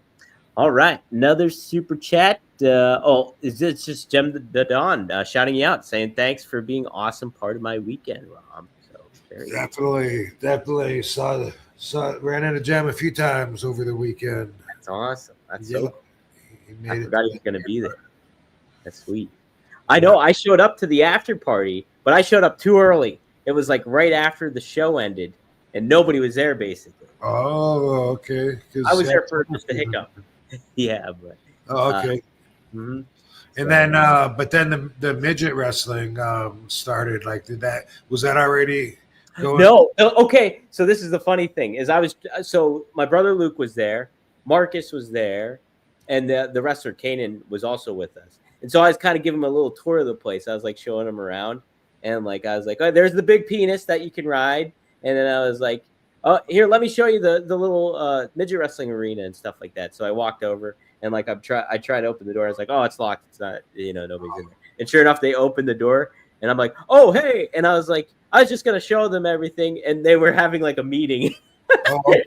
Speaker 3: All right, another super chat. Is this just Jem the Don shouting you out, saying thanks for being awesome part of my weekend, Rom. So
Speaker 4: definitely saw ran into Jem a few times over the weekend.
Speaker 3: That's awesome. That's
Speaker 4: I
Speaker 3: forgot he was going to be there. That's sweet. I know. I showed up to the after party, but I showed up too early. It was like right after the show ended, and nobody was there basically.
Speaker 4: Oh, okay.
Speaker 3: I was there for just a hiccup. Yeah, but
Speaker 4: okay.
Speaker 3: Mm-hmm.
Speaker 4: And then, but then the midget wrestling started. Like, was that already going?
Speaker 3: No. Okay. So this is the funny thing is my brother Luke was there, Marcus was there, and the wrestler Kanan was also with us. And so I was kind of giving him a little tour of the place. I was like showing him around, and like I was like, oh, there's the big penis that you can ride, and then I was like, oh, here, let me show you the little midget wrestling arena and stuff like that. So I walked over and like I tried to open the door. I was like, oh, it's locked. It's not, nobody's in there. And sure enough, they opened the door and I'm like, oh, hey. And I was like, I was just going to show them everything. And they were having like a meeting.
Speaker 4: Oh, okay.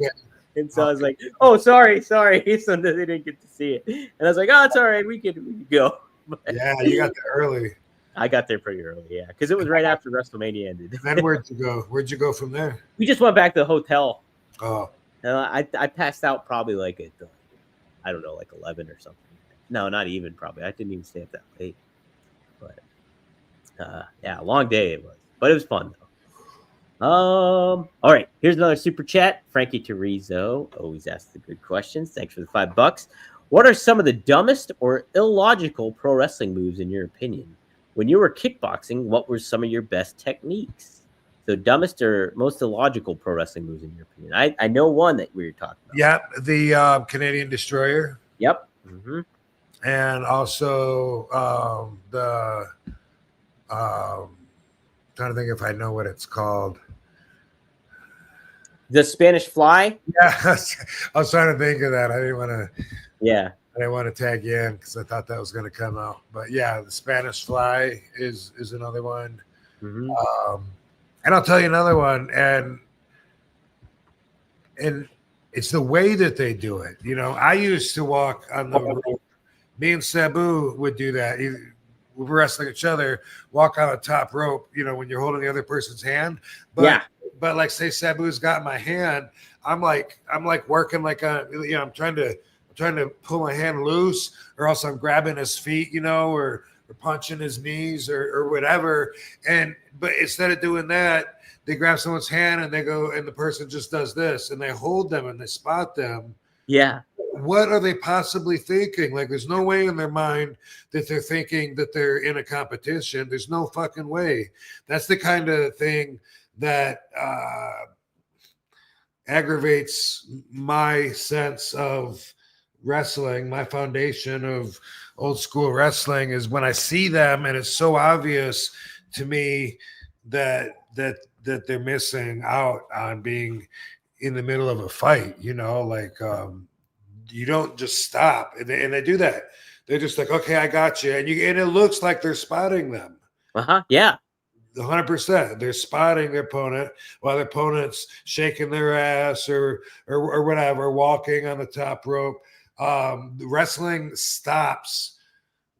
Speaker 3: And so I was like, oh, sorry. So they didn't get to see it. And I was like, oh, it's all right. We could go. But
Speaker 4: yeah, you got there early.
Speaker 3: I got there pretty early, yeah, because it was right after WrestleMania ended.
Speaker 4: And then where'd you go? Where'd you go from there?
Speaker 3: We just went back to the hotel.
Speaker 4: Oh.
Speaker 3: And I passed out probably like at, I don't know, like 11 or something. No, not even probably. I didn't even stay up that late. But yeah, long day it was. But it was fun though. All right, here's another super chat. Frankie Terrizzo always asks the good questions. Thanks for the $5. What are some of the dumbest or illogical pro wrestling moves in your opinion? When you were kickboxing, what were some of your best techniques? So dumbest or most illogical pro wrestling moves in your opinion? I know one that we were talking about.
Speaker 4: Yeah, the Canadian Destroyer.
Speaker 3: Yep. Mm-hmm.
Speaker 4: And also trying to think if I know what it's called.
Speaker 3: The Spanish Fly?
Speaker 4: Yeah, I was trying to think of that. I didn't want to.
Speaker 3: Yeah.
Speaker 4: I didn't want to tag you in because I thought that was going to come out. But yeah, the Spanish Fly is another one.
Speaker 3: Mm-hmm.
Speaker 4: And I'll tell you another one. And it's the way that they do it. I used to walk on the rope. Me and Sabu would do that. We were wrestling each other, walk on the top rope, when you're holding the other person's hand. But,
Speaker 3: yeah.
Speaker 4: But like say Sabu's got my hand, I'm like working like I'm trying to pull my hand loose, or else I'm grabbing his feet, or punching his knees or whatever. But instead of doing that, they grab someone's hand and they go, and the person just does this, and they hold them and they spot them.
Speaker 3: Yeah.
Speaker 4: What are they possibly thinking? Like, there's no way in their mind that they're thinking that they're in a competition. There's no fucking way. That's the kind of thing that aggravates my sense of wrestling, my foundation of old school wrestling is when I see them, and it's so obvious to me that they're missing out on being in the middle of a fight. You know, like you don't just stop, and they do that. They're just like, okay, I got you, and it looks like they're spotting them.
Speaker 3: Yeah.
Speaker 4: 100%. They're spotting their opponent while their opponent's shaking their ass or whatever, walking on the top rope. Wrestling stops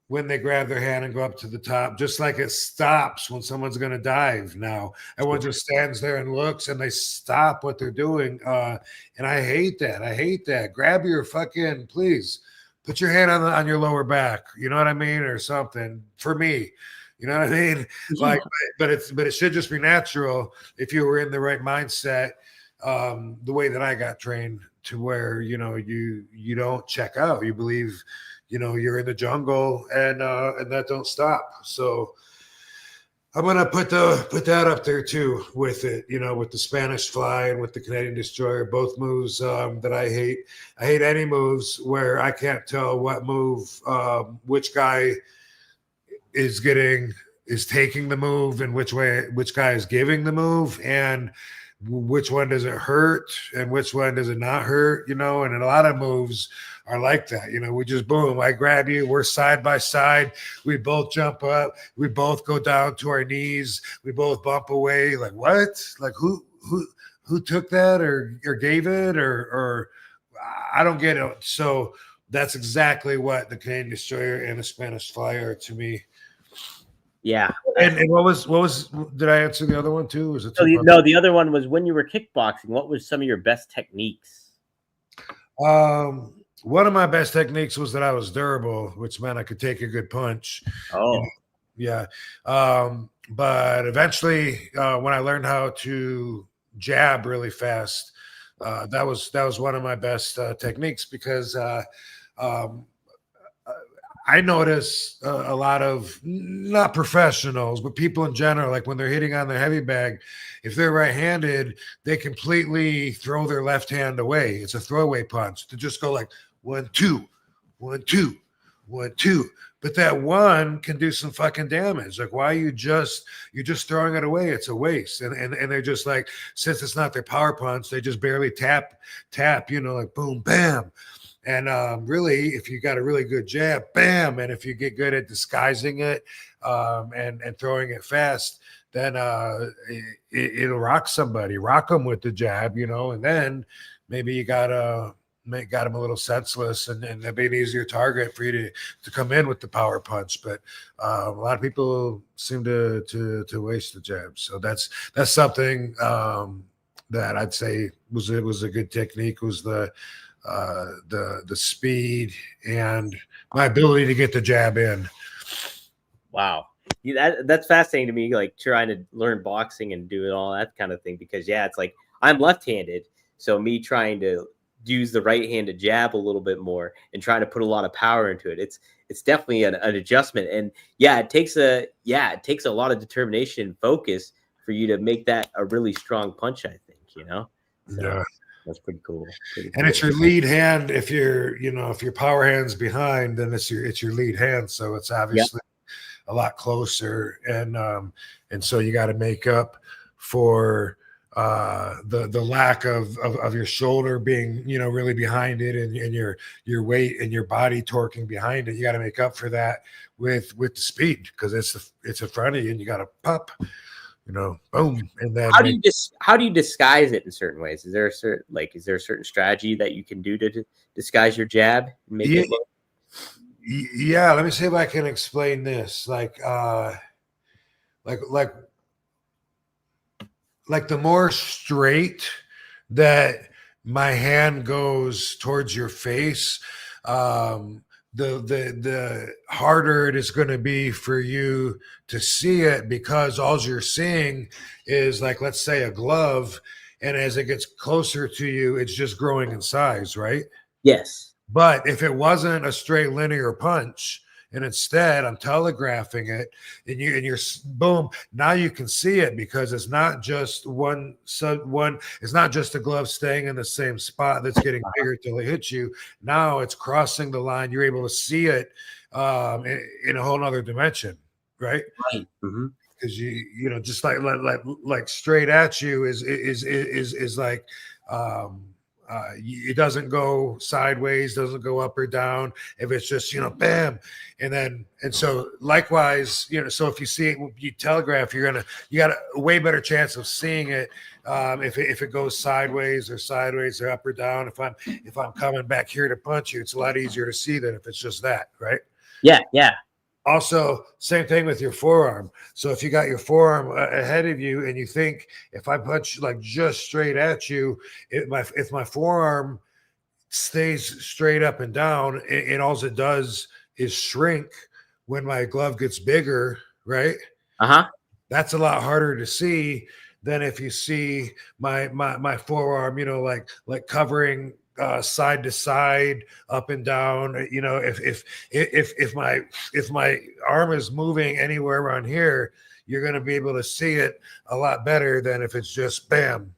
Speaker 4: when they grab their hand and go up to the top, just like it stops when someone's going to dive. Now everyone just stands there and looks, and they stop what they're doing. And I hate that. I hate that. Grab your fucking, please put your hand on your lower back. You know what I mean? Or something for me. You know what I mean? Like, but it should just be natural if you were in the right mindset, the way that I got trained, to where, you know, you don't check out. You believe, you know, you're in the jungle, and that don't stop. So I'm gonna put that up there too with it, you know, with the Spanish Fly and with the Canadian Destroyer, both moves that I hate. I hate any moves where I can't tell what move which guy is taking the move, and which guy is giving the move, and which one does it hurt and which one does it not hurt, you know. And a lot of moves are like that, you know. We just, boom, I grab you, we're side by side, we both jump up, we both go down to our knees, we both bump away. Like, what? Like, who took that or gave it, or I don't get it. So that's exactly what the Canadian Destroyer and the Spanish Fly are to me.
Speaker 3: Yeah.
Speaker 4: And what was did I answer the other one too? Was it
Speaker 3: no, the other one was, when you were kickboxing, what was some of your best techniques?
Speaker 4: One of my best techniques was that I was durable, which meant I could take a good punch.
Speaker 3: Oh,
Speaker 4: yeah. But eventually, when I learned how to jab really fast, that was one of my best techniques, because I notice a lot of, not professionals, but people in general, like when they're hitting on their heavy bag, if they're right-handed, they completely throw their left hand away. It's a throwaway punch to just go like 1, 2, 1, 2, 1, 2. But that one can do some fucking damage. Like, why you're just throwing it away? It's a waste. And they're just like, since it's not their power punch, they just barely tap, you know, like boom, bam. And really, if you got a really good jab, bam, and if you get good at disguising it and throwing it fast, then it'll rock somebody. Rock them with the jab, you know, and then maybe you got them a little senseless, and that'd be an easier target for you to come in with the power punch. But a lot of people seem to waste the jab. So that's something that I'd say was a good technique, was the speed and my ability to get the jab in.
Speaker 3: Wow. That's fascinating to me, like trying to learn boxing and doing all that kind of thing, because it's like, I'm left-handed, so me trying to use the right-handed jab a little bit more and trying to put a lot of power into it, it's definitely an adjustment. And it takes a lot of determination and focus for you to make that a really strong punch, I think, you know. So.
Speaker 4: Yeah.
Speaker 3: That's pretty cool.
Speaker 4: And it's your lead hand. If your power hand's behind, then it's your lead hand. So it's obviously a lot closer. And so you got to make up for the lack of your shoulder being, you know, really behind it, and your weight and your body torquing behind it. You got to make up for that with the speed, because it's in front of you, and you got to pop. You know, boom, and then
Speaker 3: how do you disguise it in certain ways? Is there a certain strategy that you can do to disguise your jab and make it look?
Speaker 4: Yeah, let me see if I can explain this. Like the more straight that my hand goes towards your face, the harder it is going to be for you to see it, because all you're seeing is, like, let's say a glove, and as it gets closer to you, it's just growing in size, right?
Speaker 3: Yes.
Speaker 4: But if it wasn't a straight linear punch, And instead, I'm telegraphing it, and you're boom. Now you can see it because it's not just one. It's not just the glove staying in the same spot that's getting bigger till it hits you. Now it's crossing the line. You're able to see it in a whole other dimension, right?
Speaker 3: Right. Mm-hmm.
Speaker 4: Because you know, just like straight at you is like. It doesn't go sideways, doesn't go up or down. If it's just, you know, bam, and so likewise, you know, so if you see it, you telegraph, you got a way better chance of seeing it if it goes sideways or up or down. If I'm coming back here to punch you, it's a lot easier to see than if it's just that, right?
Speaker 3: Yeah, yeah.
Speaker 4: Also, same thing with your forearm. So if you got your forearm ahead of you and you think if I punch like just straight at you, if my forearm stays straight up and down, and all it does is shrink when my glove gets bigger, right? That's a lot harder to see than if you see my forearm, you know, like covering side to side, up and down. You know, if my arm is moving anywhere around here, you're going to be able to see it a lot better than if it's just bam.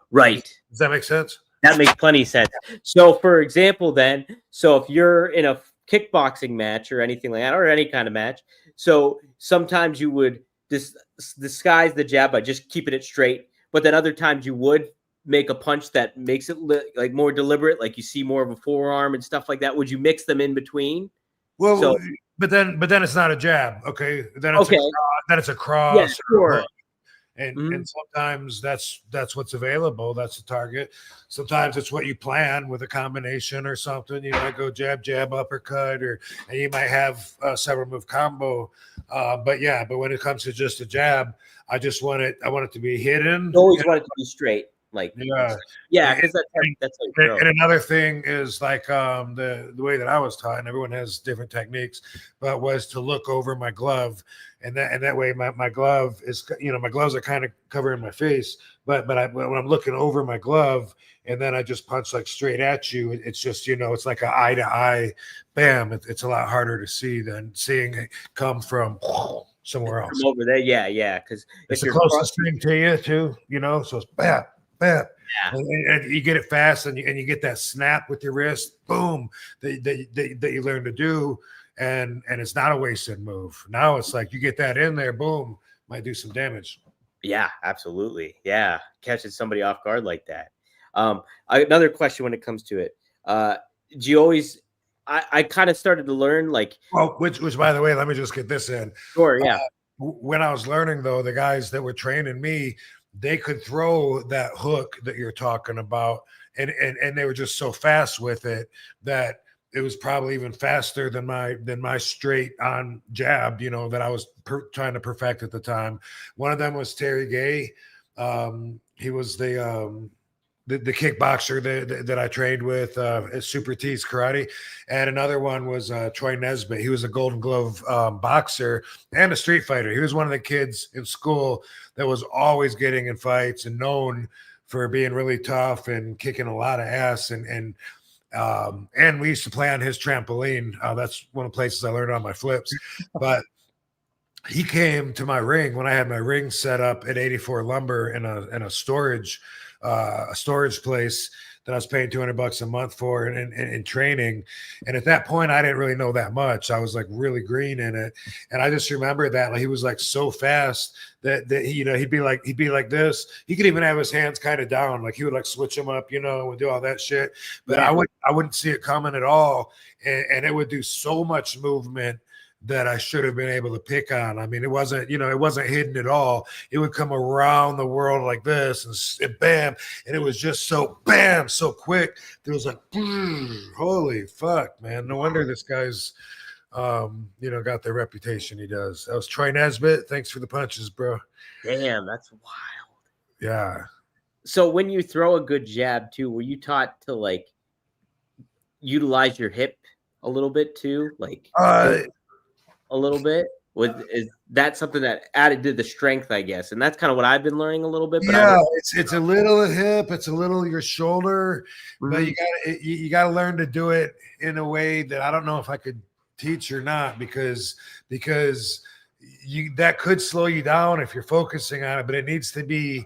Speaker 3: Right.
Speaker 4: Does that make sense?
Speaker 3: That makes plenty of sense. So, for example, then, so if you're in a kickboxing match or anything like that, or any kind of match, so sometimes you would disguise the jab by just keeping it straight, but then other times you would make a punch that makes it like more deliberate, like you see more of a forearm and stuff like that. Would you mix them in between?
Speaker 4: Well, but then it's not a jab. Okay. Then it's a cross.
Speaker 3: Yeah, sure.
Speaker 4: And sometimes that's what's available. That's the target. Sometimes it's what you plan with a combination or something. You might go jab, uppercut, and you might have a several move combo. But when it comes to just a jab, I want it to be hidden.
Speaker 3: You always want it to be straight. Like
Speaker 4: yeah,
Speaker 3: because that's
Speaker 4: and another thing is like the way that I was taught, and everyone has different techniques, but was to look over my glove, and that way my glove is, you know, my gloves are kind of covering my face, but when I'm looking over my glove and then I just punch like straight at you, it's just, you know, it's like an eye to eye, bam. It's a lot harder to see than seeing it come from somewhere else.
Speaker 3: From over there, yeah, because
Speaker 4: it's the closest thing to you too, you know, so it's bam. Yeah. And you get it fast, and you get that snap with your wrist, boom, that you learn to do, and it's not a wasted move. Now it's like you get that in there, boom, might do some damage.
Speaker 3: Yeah, absolutely. Yeah, catching somebody off guard like that. Another question when it comes to it, do you always? I kind of started to learn like.
Speaker 4: Well, which by the way, let me just get this in.
Speaker 3: Sure. Yeah.
Speaker 4: When I was learning though, the guys that were training me, they could throw that hook that you're talking about, and they were just so fast with it that it was probably even faster than my straight on jab, you know, that I was trying to perfect at the time. One of them was Terry Gay. He was the kickboxer that I trained with at Super T's Karate. And another one was Troy Nesbitt. He was a Golden Glove boxer and a street fighter. He was one of the kids in school that was always getting in fights and known for being really tough and kicking a lot of ass. And we used to play on his trampoline. That's one of the places I learned on my flips. But he came to my ring when I had my ring set up at 84 Lumber in a storage place that I was paying $200 a month for in training. And at that point, I didn't really know that much. I was like really green in it. And I just remember that like, he was like so fast that he, you know, he'd be like this. He could even have his hands kind of down. Like he would like switch them up, you know, and do all that shit. But yeah. I wouldn't see it coming at all. And it would do so much movement that I should have been able to pick on. I mean, it wasn't hidden at all. It would come around the world like this and bam. And it was just so bam, so quick. It was like, holy fuck, man. No wonder this guy's, got the reputation he does. That was Troy Nesbitt. Thanks for the punches, bro.
Speaker 3: Damn, that's wild.
Speaker 4: Yeah.
Speaker 3: So when you throw a good jab too, were you taught to like utilize your hip a little bit too? Like, a little bit? Is that something that added to the strength, I guess? And that's kind of what I've been learning a little bit. But
Speaker 4: yeah, it's a little hip, it's a little your shoulder, but you gotta learn to do it in a way that I don't know if I could teach or not, because you that could slow you down if you're focusing on it, but it needs to be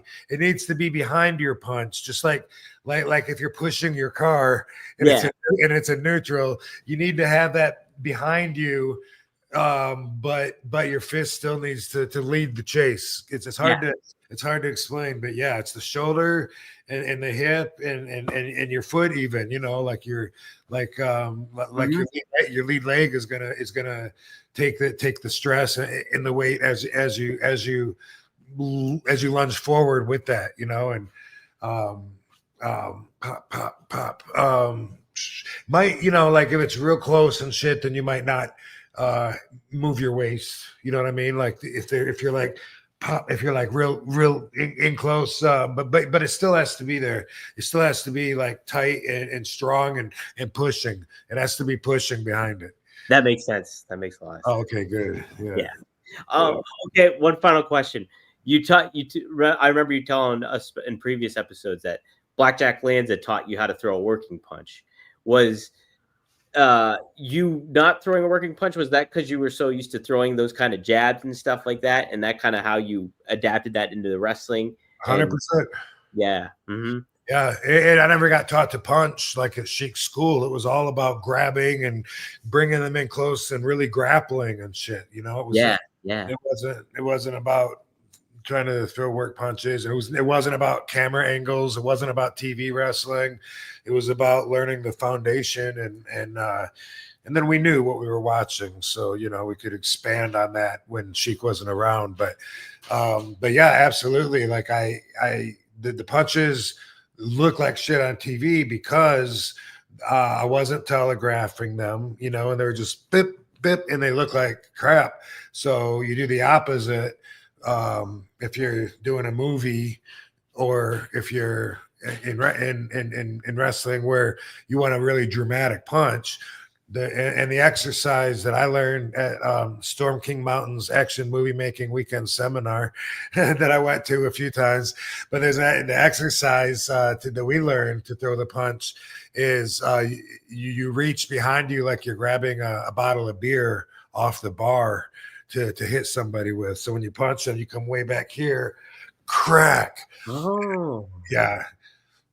Speaker 4: behind your punch, just like if you're pushing your car and it's a neutral, you need to have that behind you, but your fist still needs to lead the chase. It's hard to explain, but yeah, it's the shoulder and the hip and your foot, even, you know, like your your lead leg is gonna take the stress and the weight as you lunge forward with that, you know, and pop. Might, you know, like if it's real close and shit, then you might not move your waist. You know what I mean? Like if you're like pop, if you're like real in close, but it still has to be there. It still has to be like tight and strong and pushing. It has to be pushing behind it.
Speaker 3: That makes sense. That makes a lot of sense.
Speaker 4: Oh, okay, good. Yeah.
Speaker 3: Okay, one final question. I remember you telling us in previous episodes that Blackjack Lanza taught you how to throw a working punch. Was you not throwing a working punch? Was that because you were so used to throwing those kind of jabs and stuff like that, and that kind of how you adapted that into the wrestling?
Speaker 4: 100%.
Speaker 3: Yeah. Mm-hmm.
Speaker 4: Yeah, and I never got taught to punch like at Sheik's school. It was all about grabbing and bringing them in close and really grappling and shit. You know, it was It wasn't about trying to throw work punches. It wasn't about camera angles. It wasn't about TV wrestling. It was about learning the foundation and then we knew what we were watching, so you know we could expand on that when Sheik wasn't around. But yeah, absolutely. Like the punches look like shit on TV because I wasn't telegraphing them, you know, and they were just bip, bip, and they look like crap. So you do the opposite if you're doing a movie or if you're in wrestling where you want a really dramatic punch. The exercise that I learned at Storm King Mountain's action movie making weekend seminar that I went to a few times, but there's the exercise that we learned to throw the punch is you reach behind you like you're grabbing a bottle of beer off the bar to hit somebody with. So when you punch them, you come way back here, crack.
Speaker 3: Oh,
Speaker 4: yeah.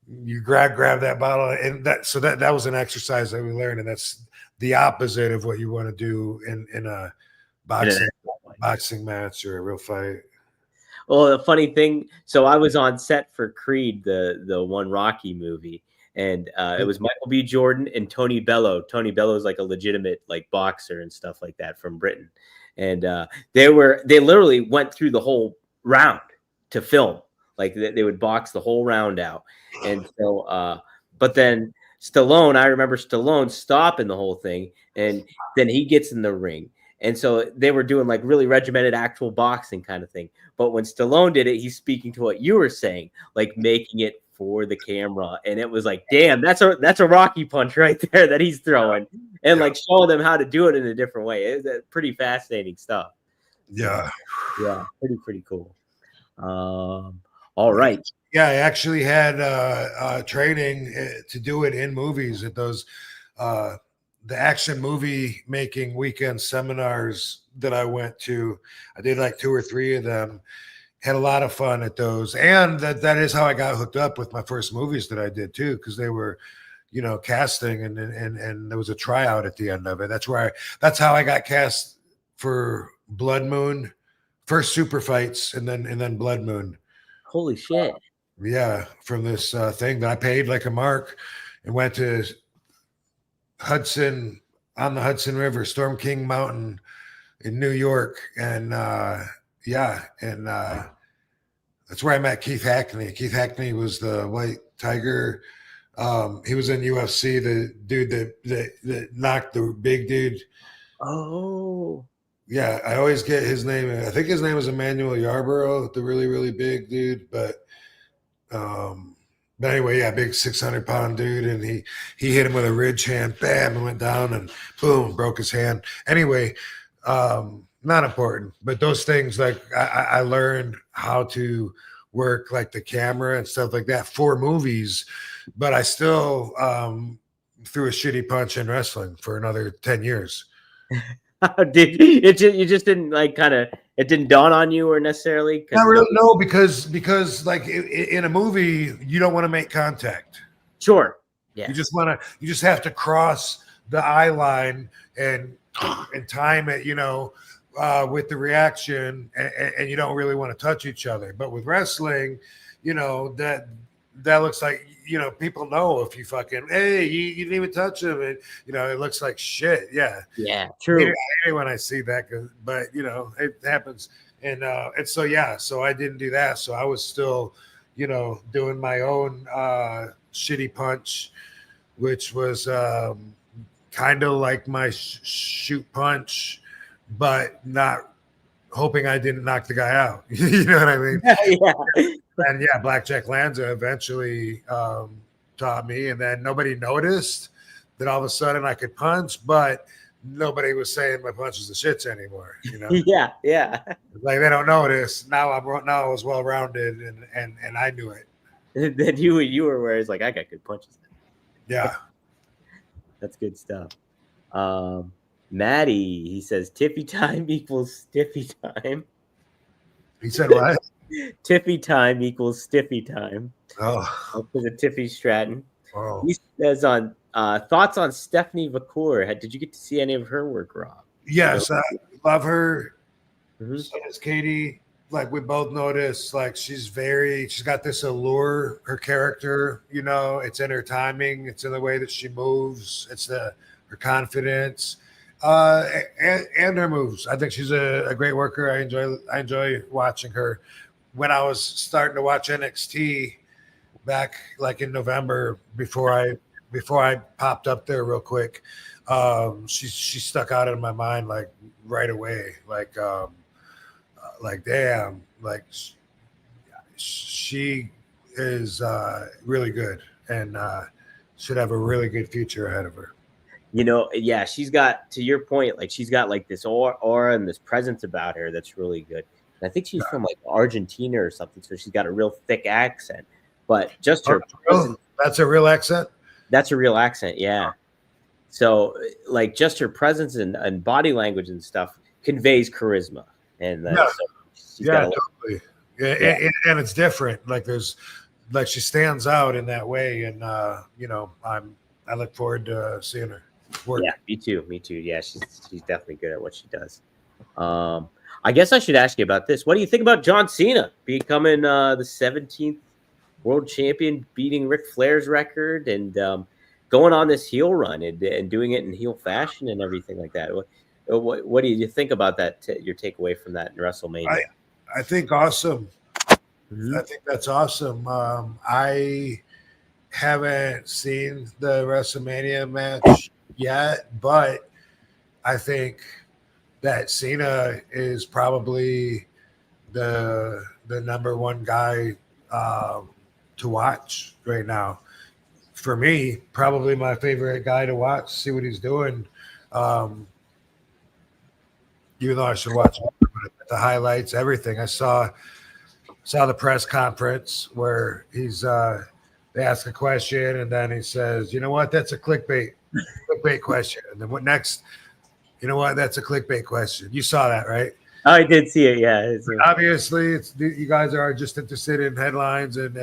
Speaker 4: You grab that bottle, and that was an exercise that we learned, and that's the opposite of what you want to do in a boxing match or a real fight.
Speaker 3: Well, the funny thing, so I was on set for Creed, the one Rocky movie, and it was Michael B. Jordan and Tony Bello. Tony Bello is like a legitimate like boxer and stuff like that from Britain, and they literally went through the whole round to film. Like they would box the whole round out. And so, but then Stallone, I remember Stallone stopping the whole thing, and then he gets in the ring. And so they were doing like really regimented actual boxing kind of thing. But when Stallone did it, he's speaking to what you were saying, like making it for the camera. And it was like, damn, that's a Rocky punch right there that he's throwing, and like showing them how to do it in a different way. It's pretty fascinating stuff.
Speaker 4: Yeah.
Speaker 3: Yeah. Pretty cool. All right.
Speaker 4: Yeah, I actually had training to do it in movies at those the action movie making weekend seminars that I went to. I did like 2 or 3 of them. Had a lot of fun at those, and that is how I got hooked up with my first movies that I did too, because they were, you know, casting and there was a tryout at the end of it. That's how I got cast for Blood Moon, first Super Fights, and then Blood Moon.
Speaker 3: Holy shit.
Speaker 4: Yeah, from this thing that I paid like a mark and went to Hudson, on the Hudson River, Storm King Mountain in New York. And that's where I met Keith Hackney. Keith Hackney was the White Tiger. He was in UFC, the dude that knocked the big dude.
Speaker 3: Oh.
Speaker 4: Yeah, I always get his name. I think his name was Emmanuel Yarborough, the really, really big dude. But anyway, yeah, big 600-pound dude, and he hit him with a ridge hand, bam, and went down, and boom, broke his hand. Anyway, not important, but those things, like I learned how to work like the camera and stuff like that for movies, but I still threw a shitty punch in wrestling for another 10 years.
Speaker 3: Did it? You just didn't like kind of. It didn't dawn on you, or necessarily.
Speaker 4: Not really, no, because like in a movie, you don't want to make contact.
Speaker 3: Sure. Yeah.
Speaker 4: You just have to cross the eye line and time it, with the reaction, and you don't really want to touch each other. But with wrestling, that looks like, people know if you fucking, hey, you didn't even touch him, and it looks like shit. Yeah.
Speaker 3: Yeah. True.
Speaker 4: I hate when I see that, but it happens, and so yeah, so I didn't do that. So I was still, doing my own shitty punch, which was kind of like my shoot punch, but not hoping I didn't knock the guy out. You know what I mean?
Speaker 3: Yeah.
Speaker 4: And yeah, Blackjack Lanza eventually taught me, and then nobody noticed that all of a sudden I could punch, but nobody was saying my punches the shits anymore.
Speaker 3: Yeah. Yeah.
Speaker 4: Like they don't notice. Now I was well rounded, and I knew it.
Speaker 3: Then you were where it's like, I got good punches.
Speaker 4: Yeah.
Speaker 3: That's good stuff. Maddie, he says Tiffy time equals stiffy time.
Speaker 4: He said what?
Speaker 3: Tiffy time equals stiffy time.
Speaker 4: Oh.
Speaker 3: Because of Tiffy Stratton.
Speaker 4: Oh.
Speaker 3: He says on thoughts on Stephanie Vacour. Did you get to see any of her work, Rob?
Speaker 4: Yes, I love her.
Speaker 3: Mm-hmm.
Speaker 4: So does Katie. Like we both noticed, like she's got this allure, her character, it's in her timing, it's in the way that she moves, it's her confidence, and her moves. I think she's a great worker. I enjoy watching her. When I was starting to watch NXT back like in November, before I popped up there real quick, she stuck out in my mind like right away, like damn, like she is really good and should have a really good future ahead of her.
Speaker 3: Yeah, she's got, to your point, like she's got like this aura and this presence about her that's really good. And I think she's from like Argentina or something, so she's got a real thick accent. But just her presence,
Speaker 4: that's a real accent?
Speaker 3: That's a real accent, yeah. So like just her presence and body language and stuff conveys charisma. And
Speaker 4: totally. And it's different. Like she stands out in that way, and I look forward to seeing her work.
Speaker 3: Yeah, me too. Yeah, she's definitely good at what she does. I guess I should ask you about this. What do you think about John Cena becoming the 17th world champion, beating Ric Flair's record, and going on this heel run and doing it in heel fashion and everything like that? What do you think about that? Your takeaway from that in WrestleMania?
Speaker 4: I think awesome.
Speaker 3: Mm-hmm.
Speaker 4: I think that's awesome. I haven't seen the WrestleMania match yet, but I think that Cena is probably the number one guy to watch right now. For me, probably my favorite guy to watch, see what he's doing. Even though I should watch the highlights, everything. I saw the press conference where they ask a question and then he says, "You know what? That's a clickbait question." And then what next? You know what? That's a clickbait question. You saw that, right?
Speaker 3: I did see it. Yeah.
Speaker 4: Obviously, you guys are just interested in headlines, and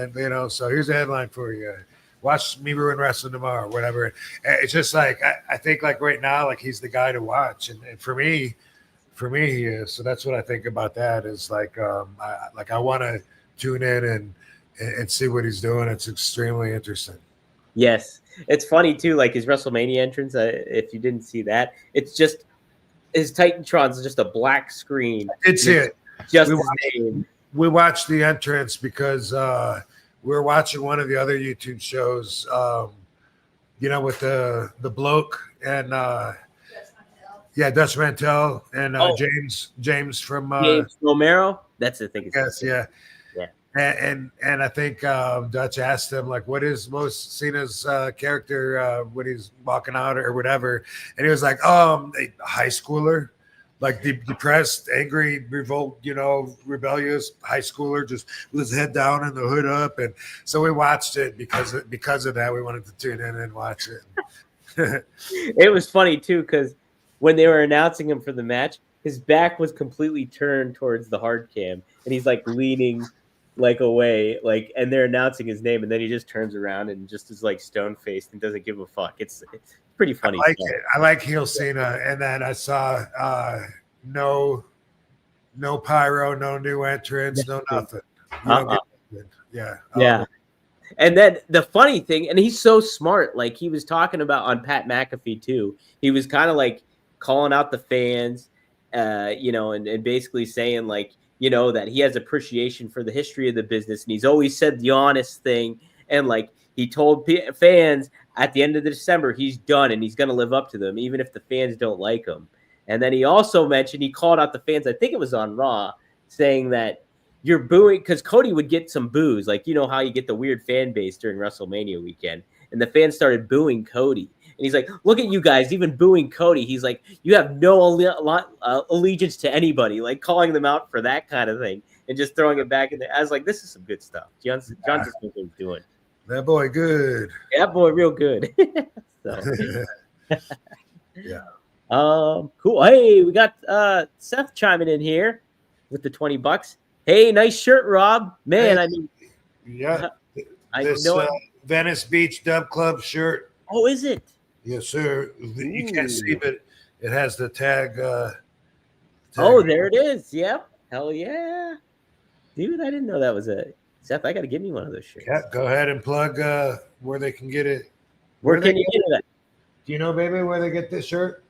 Speaker 4: so here's a headline for you. Watch me ruin wrestling tomorrow, whatever. It's just like I think like right now, like he's the guy to watch, and for me, he is. So that's what I think about that. Is like I want to tune in and see what he's doing. It's extremely interesting.
Speaker 3: Yes, it's funny too. Like his WrestleMania entrance. If you didn't see that, it's just his Titantron's just a black screen.
Speaker 4: I did see it.
Speaker 3: Just his name.
Speaker 4: We watched the entrance because we were watching one of the other YouTube shows. With the bloke and Dutch Mantel and James from
Speaker 3: James Romero. That's the thing.
Speaker 4: Yes, yeah. And I think Dutch asked him like, "What is most Cena's character when he's walking out or whatever?" And he was like, "A high schooler, like depressed, angry, rebellious high schooler, just with his head down and the hood up." And so we watched it because of that. We wanted to tune in and watch it.
Speaker 3: It was funny too because when they were announcing him for the match, his back was completely turned towards the hard cam, and he's like leaning like away, like, and they're announcing his name, and then he just turns around and just is like stone faced and doesn't give a fuck. It's pretty funny.
Speaker 4: I like it. I like heel Cena, and then I saw no pyro, no new entrance, no nothing. You don't get nothing. Yeah.
Speaker 3: Yeah. And then the funny thing, and he's so smart, like he was talking about on Pat McAfee too. He was kind of like calling out the fans, you know, and basically saying like, you know, that he has appreciation for the history of the business, and he's always said the honest thing. And like he told fans at the end of December, he's done and he's going to live up to them, even if the fans don't like him. And then he also mentioned, he called out the fans, I think it was on Raw, saying that you're booing, because Cody would get some boos. Like, you know how you get the weird fan base during WrestleMania weekend. And the fans started booing Cody. And he's like, look at you guys, even booing Cody. He's like, you have no allegiance to anybody, like calling them out for that kind of thing and just throwing it back in there. I was like, this is some good stuff. Johnson knows what he's doing.
Speaker 4: That boy good.
Speaker 3: Yeah, that boy real good.
Speaker 4: Yeah.
Speaker 3: Cool. Hey, we got Seth chiming in here with the $20. Hey, nice shirt, Rob. Man,
Speaker 4: hey,
Speaker 3: I mean,
Speaker 4: yeah.
Speaker 3: This
Speaker 4: Venice Beach Dub Club shirt.
Speaker 3: Oh, is it?
Speaker 4: Yes, sir. You can't see, but it has the tag.
Speaker 3: Oh, there it is. Yep. Hell yeah. Dude, I didn't know that was it. Seth, I got to give me one of those shirts.
Speaker 4: Yeah, go ahead and plug where they can get it.
Speaker 3: Where can you get it at?
Speaker 4: Do you know, baby, where they get this shirt?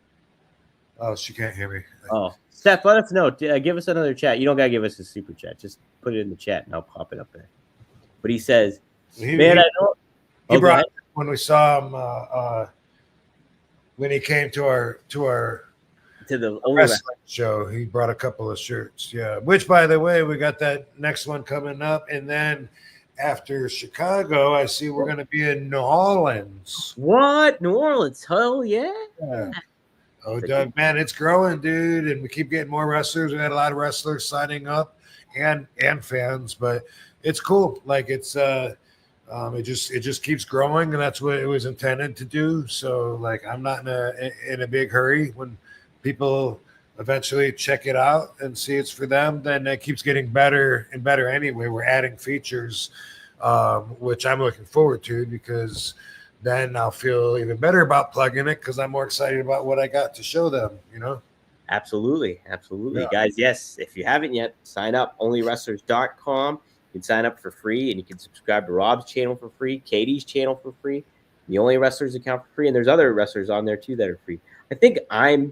Speaker 4: Oh, she can't hear me.
Speaker 3: Oh, Seth, let us know. Give us another chat. You don't got to give us a super chat. Just put it in the chat and I'll pop it up there. But he says, man, I don't.
Speaker 4: He brought it when we saw him when he came to our
Speaker 3: the
Speaker 4: wrestling show. He brought a couple of shirts. Yeah, which, by the way, we got that next one coming up. And then after Chicago, I see we're going to be in New Orleans.
Speaker 3: What? New Orleans? Hell yeah.
Speaker 4: Oh, Doug, man, it's growing, dude, and we keep getting more wrestlers. We had a lot of wrestlers signing up and fans, but it's cool. Like it just keeps growing, and that's what it was intended to do. So, like, I'm not in a big hurry. When people eventually check it out and see it's for them, then it keeps getting better and better. Anyway, we're adding features, which I'm looking forward to, because then I'll feel even better about plugging it, because I'm more excited about what I got to show them, you know?
Speaker 3: Absolutely. Yeah. Guys, yes, if you haven't yet, sign up, onlywrestlers.com. You can sign up for free, and you can subscribe to Rob's channel for free, Katie's channel for free, the Only Wrestlers account for free, and there's other wrestlers on there too that are free. I think I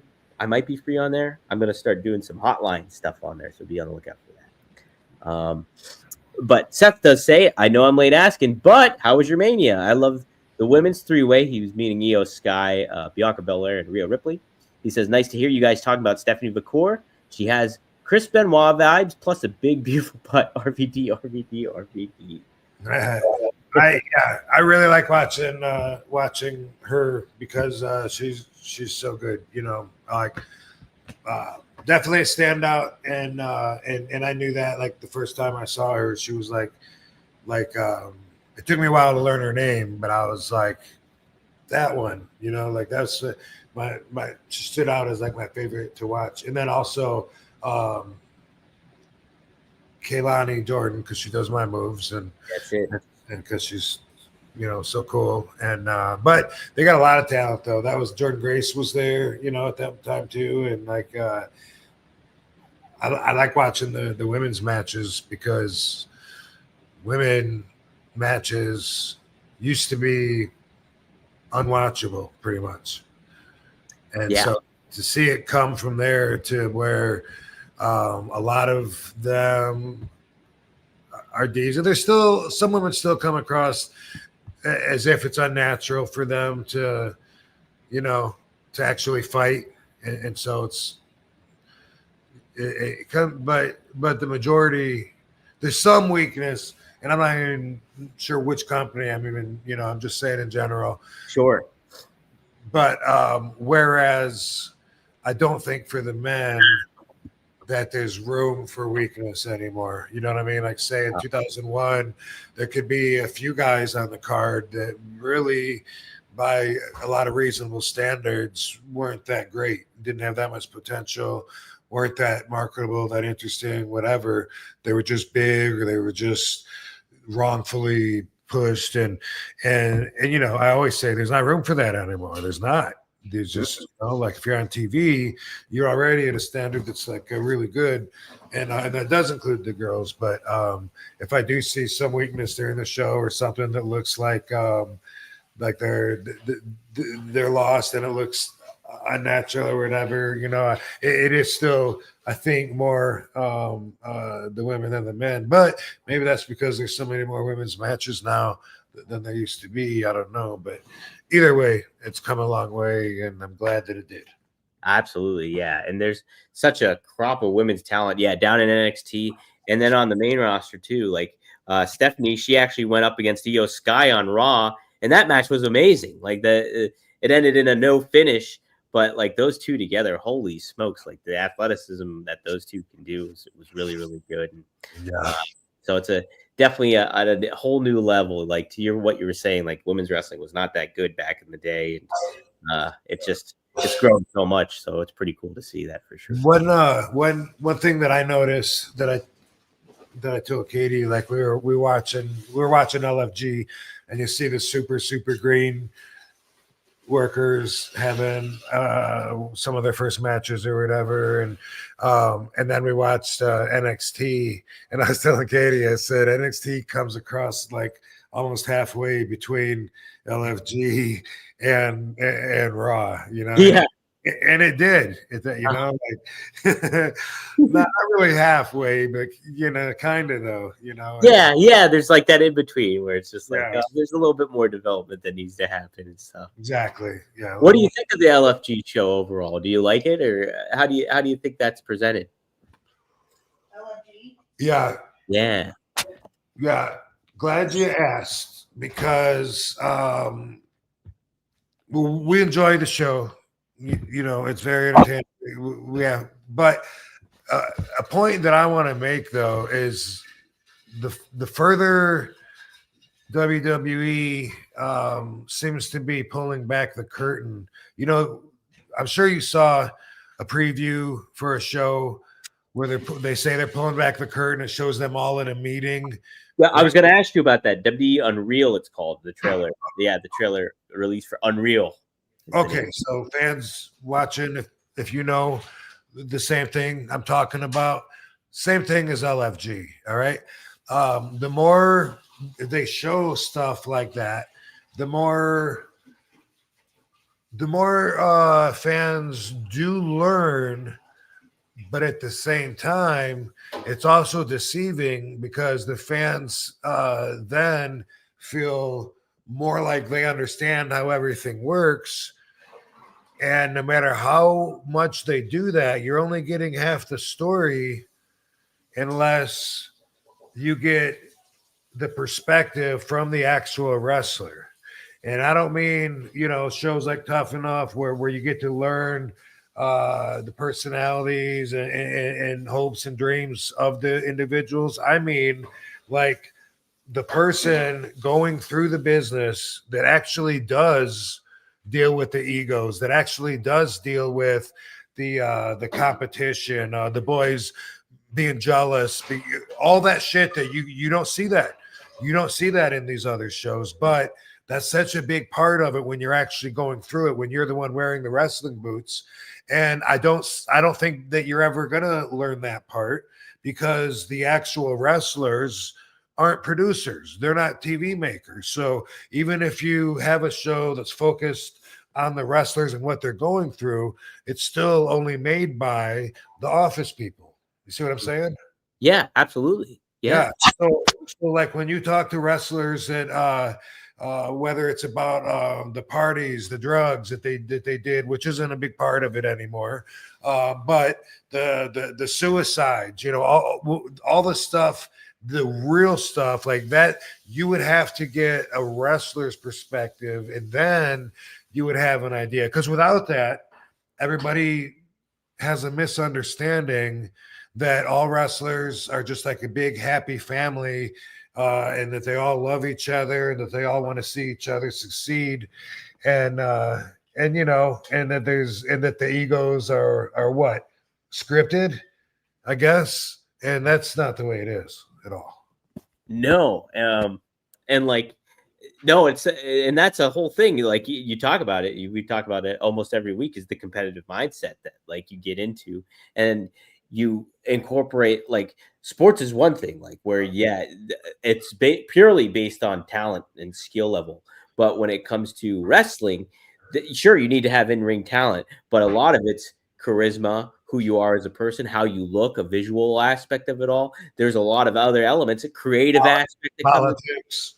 Speaker 3: might be free on there. I'm going to start doing some hotline stuff on there, so be on the lookout for that. But Seth does say, I know I'm late asking, but how was your Mania? I love the women's three-way. He was meeting Io Sky, Bianca Belair, and Rhea Ripley. He says, nice to hear you guys talking about Stephanie McCool. She has Chris Benoit vibes, plus a big, beautiful butt. RVD.
Speaker 4: I really like watching her, because she's so good. You know, like definitely a standout, and I knew that, like, the first time I saw her, she was like it took me a while to learn her name, but I was like, that one, you know, like that's she stood out as like my favorite to watch. And then also Kaylani Jordan, because she does my moves, and
Speaker 3: that's it,
Speaker 4: and because she's, you know, so cool. And but they got a lot of talent, though. That was Jordan Grace was there, you know, at that time too. And like I like watching the women's matches, because women matches used to be unwatchable pretty much. And so to see it come from there to where a lot of them are Ds, and there's still some women still come across as if it's unnatural for them to, you know, to actually fight. And so but the majority, there's some weakness, and I'm not even sure which company I'm just saying in general.
Speaker 3: Sure.
Speaker 4: But whereas I don't think for the men that there's room for weakness anymore. You know what I mean? Like, say in 2001, there could be a few guys on the card that really by a lot of reasonable standards, weren't that great. Didn't have that much potential. Weren't that marketable, that interesting, whatever. They were just big, or they were just wrongfully pushed. And you know, I always say there's not room for that anymore. There's not. There's just, you know, like if you're on TV, you're already at a standard that's like really good, and that does include the girls. But if I do see some weakness during the show or something that looks like they're lost and it looks unnatural or whatever, you know, it is still, I think, more the women than the men. But maybe that's because there's so many more women's matches now than there used to be. I don't know, but either way, it's come a long way, and I'm glad that it did.
Speaker 3: Absolutely, yeah. And there's such a crop of women's talent, yeah, down in NXT, and then on the main roster too. Like Stephanie, she actually went up against Io Sky on Raw, and that match was amazing. Like it ended in a no finish, but like those two together, holy smokes! Like the athleticism that those two can do was really, really good. And,
Speaker 4: Yeah.
Speaker 3: So it's definitely a whole new level. Like to what you were saying, like women's wrestling was not that good back in the day, and it's grown so much. So it's pretty cool to see that for sure.
Speaker 4: One thing that I noticed that I told Katie, like we were watching LFG, and you see the super green workers having some of their first matches or whatever, and then we watched NXT, and I was telling Katie, I said NXT comes across like almost halfway between LFG and Raw, you know.
Speaker 3: Yeah.
Speaker 4: And it did, you know, like not really halfway, but you know, kind of though, you know.
Speaker 3: Yeah. There's like that in between where it's just like
Speaker 4: Yeah.
Speaker 3: there's a little bit more development that needs to happen and stuff.
Speaker 4: Exactly. Yeah.
Speaker 3: What do you think of the LFG show overall? Do you like it, or how do you think that's presented?
Speaker 4: Yeah.
Speaker 3: Yeah.
Speaker 4: Glad you asked, because we enjoy the show. You know, it's very entertaining. But a point that I want to make though is the further WWE seems to be pulling back the curtain. You know, I'm sure you saw a preview for a show where they say they're pulling back the curtain. It shows them all in a meeting.
Speaker 3: Yeah, I was going to ask you about that. WWE Unreal, it's called, the trailer. Yeah, the trailer released for Unreal.
Speaker 4: Okay, so fans watching, if you know the same thing I'm talking about, same thing as LFG. All right, the more they show stuff like that, the more fans do learn. But at the same time, it's also deceiving, because the fans then feel more like they understand how everything works. And no matter how much they do that, you're only getting half the story unless you get the perspective from the actual wrestler. And I don't mean, you know, shows like Tough Enough where you get to learn the personalities and hopes and dreams of the individuals. I mean, like the person going through the business that actually does deal with the egos, that actually does deal with the competition, the boys being jealous, all that shit that you don't see that. You don't see that in these other shows, but that's such a big part of it when you're actually going through it, when you're the one wearing the wrestling boots. And I don't think that you're ever going to learn that part, because the actual wrestlers aren't producers. They're not TV makers. So even if you have a show that's focused on the wrestlers and what they're going through, it's still only made by the office people. You see what I'm saying?
Speaker 3: Yeah, absolutely. Yeah.
Speaker 4: So like when you talk to wrestlers that whether it's about the parties, the drugs that they did, which isn't a big part of it anymore, but the suicides, you know, all the stuff, the real stuff like that, you would have to get a wrestler's perspective, and then you would have an idea. Because without that, everybody has a misunderstanding that all wrestlers are just like a big happy family and that they all love each other, that they all want to see each other succeed, and you know, and that the egos are what, scripted, I guess, and that's not the way it is at all.
Speaker 3: No, and like, no, and that's a whole thing. Like you talk about it, we talk about it almost every week. Is the competitive mindset that like you get into, and you incorporate like sports is one thing, like where it's purely based on talent and skill level. But when it comes to wrestling, sure you need to have in-ring talent, but a lot of it's charisma, who you are as a person, how you look, a visual aspect of it all. There's a lot of other elements, a creative aspect that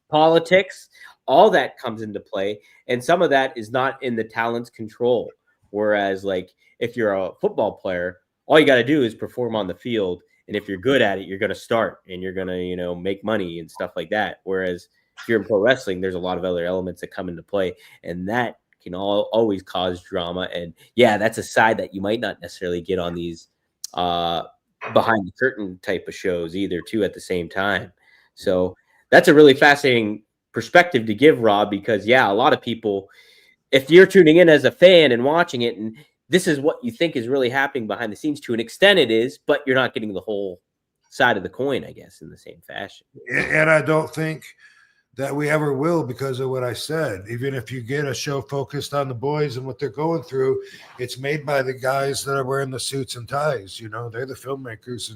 Speaker 3: politics, all that comes into play. And some of that is not in the talent's control. Whereas, like, if you're a football player, all you got to do is perform on the field. And if you're good at it, you're going to start and you're going to, you know, make money and stuff like that. Whereas if you're in pro wrestling, there's a lot of other elements that come into play. And that can always cause drama. And yeah, that's a side that you might not necessarily get on these behind the curtain type of shows either, too, at the same time. So that's a really fascinating perspective to give, Rob, because yeah, a lot of people, if you're tuning in as a fan and watching it, and this is what you think is really happening behind the scenes, to an extent it is, but you're not getting the whole side of the coin, I guess, in the same fashion.
Speaker 4: And I don't think that we ever will, because of what I said. Even if you get a show focused on the boys and what they're going through, it's made by the guys that are wearing the suits and ties. You know, they're the filmmakers,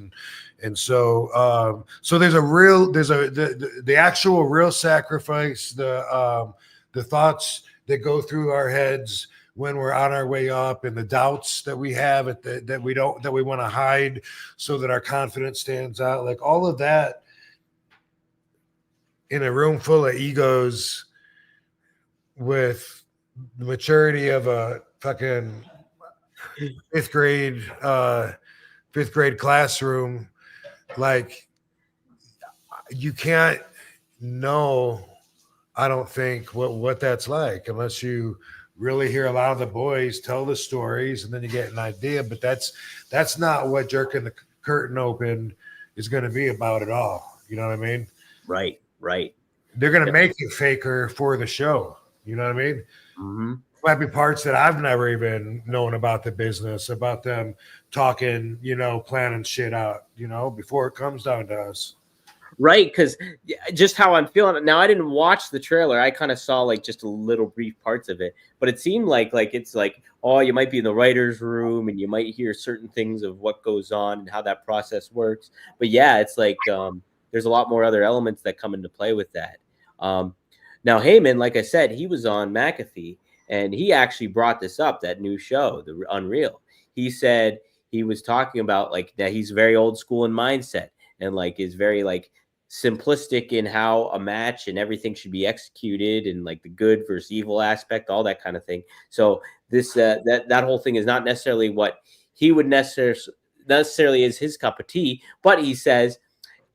Speaker 4: and so there's the actual real sacrifice, the thoughts that go through our heads when we're on our way up, and the doubts that we have that we want to hide so that our confidence stands out. Like all of that in a room full of egos with the maturity of a fucking fifth grade classroom, like you can't know, I don't think, what that's like unless you really hear a lot of the boys tell the stories, and then you get an idea. But that's not what Jerking the Curtain Open is going to be about at all. You know what I mean?
Speaker 3: Right.
Speaker 4: They're going to make it faker for the show. You know what I mean?
Speaker 3: Mm-hmm.
Speaker 4: Might be parts that I've never even known about the business, about them talking, you know, planning shit out, you know, before it comes down to us.
Speaker 3: Right, because just how I'm feeling now, I didn't watch the trailer. I kind of saw like just a little brief parts of it, but it seemed like it's like, oh, you might be in the writer's room and you might hear certain things of what goes on and how that process works. But yeah, it's like there's a lot more other elements that come into play with that. Now, Heyman, like I said, he was on McAfee, and he actually brought this up, that new show, the Unreal. He said he was talking about like that he's very old school in mindset, and like is very like simplistic in how a match and everything should be executed, and like the good versus evil aspect, all that kind of thing. So this that whole thing is not necessarily what he would necessarily is his cup of tea, but he says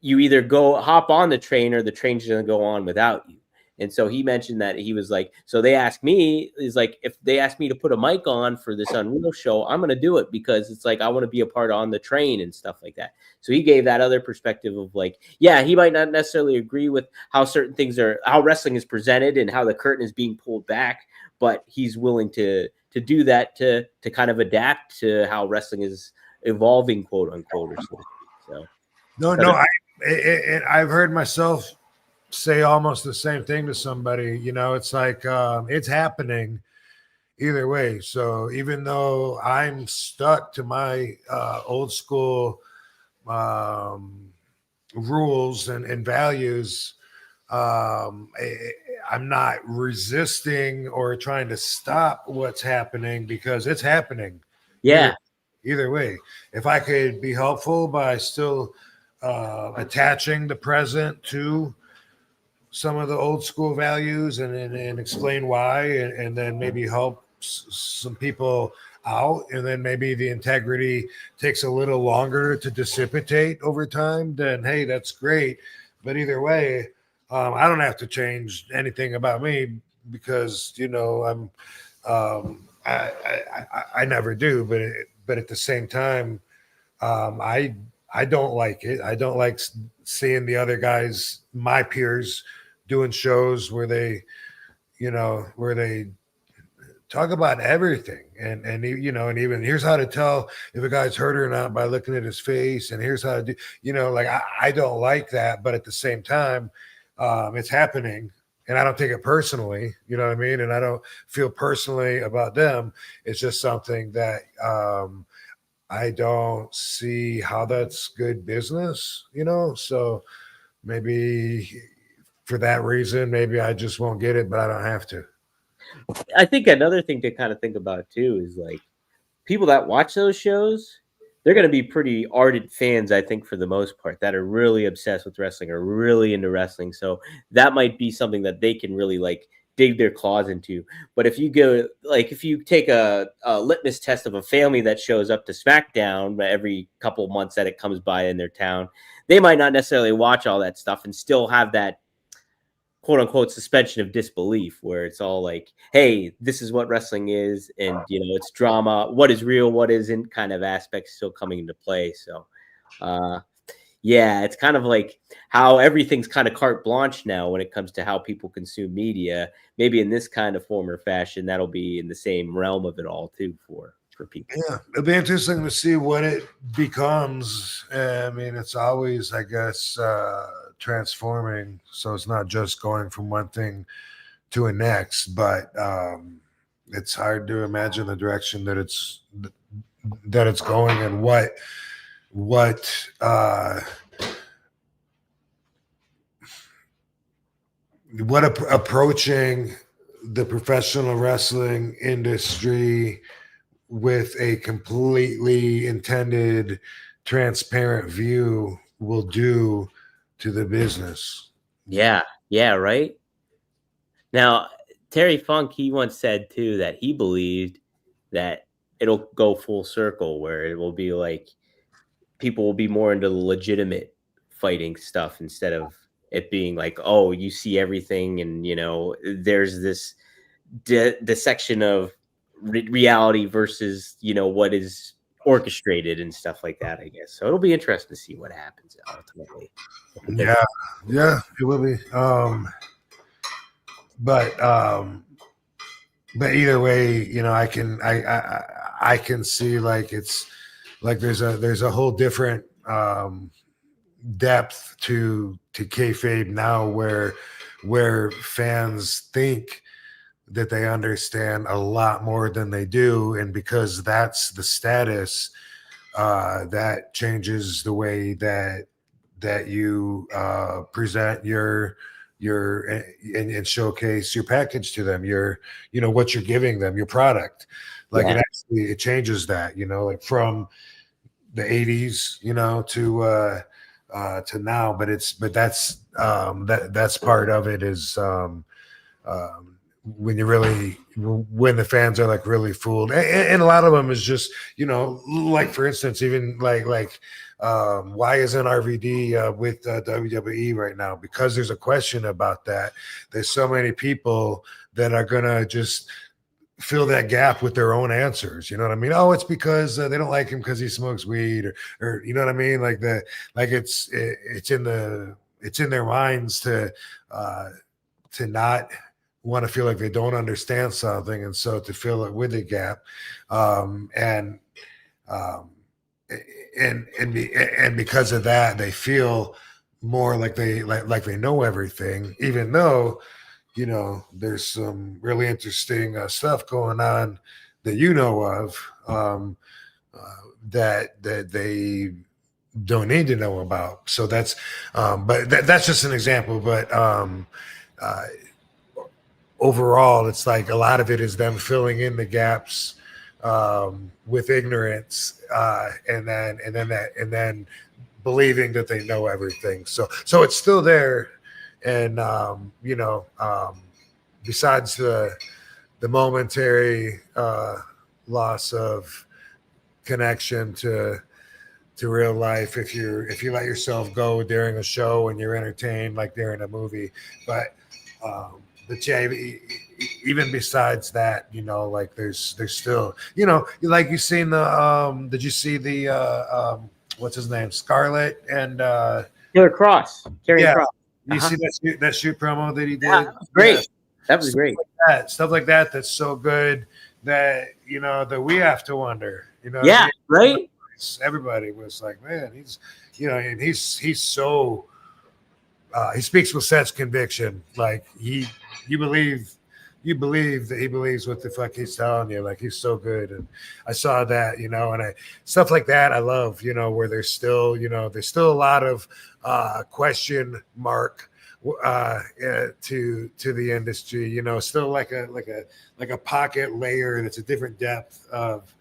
Speaker 3: you either hop on the train or the train's going to go on without you. And so he mentioned that he was like, so they asked me, is like, if they asked me to put a mic on for this Unreal show, I'm going to do it because it's like, I want to be a part on the train and stuff like that. So he gave that other perspective of like, yeah, he might not necessarily agree with how certain things how wrestling is presented and how the curtain is being pulled back, but he's willing to do that to kind of adapt to how wrestling is evolving, quote unquote, or so. So
Speaker 4: no, I've heard myself say almost the same thing to somebody. You know, it's like it's happening either way. So even though I'm stuck to my old school rules and values, I'm not resisting or trying to stop what's happening, because it's happening.
Speaker 3: Yeah.
Speaker 4: Either way, if I could be helpful by still attaching the present to some of the old school values and explain why, and then maybe help some people out, and then maybe the integrity takes a little longer to dissipate over time, then hey, that's great. But either way, I don't have to change anything about me, because you know I never do. But at the same time, I don't like it. I don't like seeing the other guys, my peers, doing shows where they, where they talk about everything, and and even here's how to tell if a guy's hurt or not by looking at his face, and here's how to do, like I don't like that, but at the same time, it's happening, and I don't take it personally, you know what I mean, and I don't feel personally about them. It's just something that I don't see how that's good business, so maybe for that reason, maybe I just won't get it, but I don't have to.
Speaker 3: I think another thing to kind of think about too is like people that watch those shows, they're going to be pretty ardent fans, I think, for the most part, that are really obsessed with wrestling or really into wrestling. So that might be something that they can really like dig their claws into. But if you go, like, if you take a litmus test of a family that shows up to SmackDown every couple of months that it comes by in their town, they might not necessarily watch all that stuff and still have that quote unquote suspension of disbelief where it's all like, hey, this is what wrestling is, and it's drama, what is real, what isn't, kind of aspects still coming into play. So yeah, it's kind of like how everything's kind of carte blanche now when it comes to how people consume media. Maybe in this kind of form or fashion, that'll be in the same realm of it all too for people.
Speaker 4: Yeah, it'll be interesting to see what it becomes. I mean, it's always, I guess, transforming, so it's not just going from one thing to a next, but it's hard to imagine the direction that it's going, and what approaching the professional wrestling industry with a completely intended transparent view will do to the business.
Speaker 3: Yeah, right. Now, Terry Funk, he once said too that he believed that it'll go full circle where it will be like people will be more into the legitimate fighting stuff instead of it being like, oh, you see everything and there's this dissection of reality versus what is orchestrated and stuff like that, I guess. So it'll be interesting to see what happens ultimately.
Speaker 4: Yeah, it will be. But either way, I can see like it's like there's a whole different depth to kayfabe now, where fans think that they understand a lot more than they do, and because that's the status, that changes the way that you present your and showcase your package to them, what you're giving them, your product. Like it changes that, like from the 80s, to now, but that's part of it is when the fans are like really fooled, and a lot of them is just like, for instance, even like why isn't RVD with WWE right now? Because there's a question about that. There's so many people that are gonna just fill that gap with their own answers. You know what I mean? Oh, it's because they don't like him because he smokes weed, or you know what I mean? Like it's in their minds to not want to feel like they don't understand something, and so to fill it with a gap, and because of that, they feel more like they know everything, even though there's some really interesting stuff going on that of that they don't need to know about. So that's but that's just an example. But overall, it's like a lot of it is them filling in the gaps with ignorance, and then believing that they know everything. So it's still there, and besides the momentary loss of connection to real life, if you let yourself go during a show and you're entertained like during a movie, but yeah, even besides that, like there's still, like you've seen the did you see the what's his name, Scarlett and
Speaker 3: Killer Cross, carrying
Speaker 4: Yeah.
Speaker 3: cross.
Speaker 4: You see that shoot promo that he did?
Speaker 3: Yeah, that was great.
Speaker 4: Yeah.
Speaker 3: That was great.
Speaker 4: Stuff like that. That's so good that that we have to wonder.
Speaker 3: Yeah, right.
Speaker 4: Everybody was like, man, he's and he's so he speaks with such conviction. Like you believe that he believes what the fuck he's telling you. Like he's so good. And I saw that, and stuff like that I love, where there's still a lot of question mark to the industry, still like a pocket layer that's a different depth of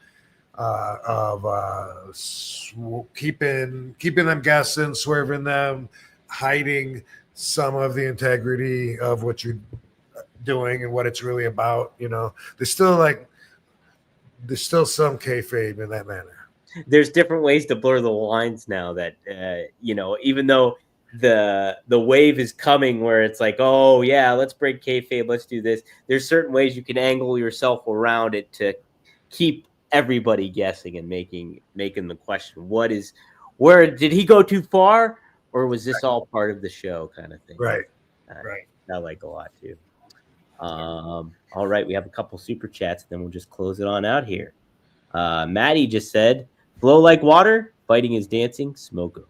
Speaker 4: keeping them guessing, swerving them, hiding some of the integrity of what you're doing and what it's really about. There's still some kayfabe in that manner.
Speaker 3: There's different ways to blur the lines now that even though the wave is coming where it's like, oh yeah, let's break kayfabe, let's do this, there's certain ways you can angle yourself around it to keep everybody guessing and making the question, where did he go too far, or was this all part of the show, kind of thing.
Speaker 4: Right.
Speaker 3: I like a lot too. All right, we have a couple super chats, then we'll just close it on out here. Maddie just said, flow like water, fighting is dancing, smoke 'em.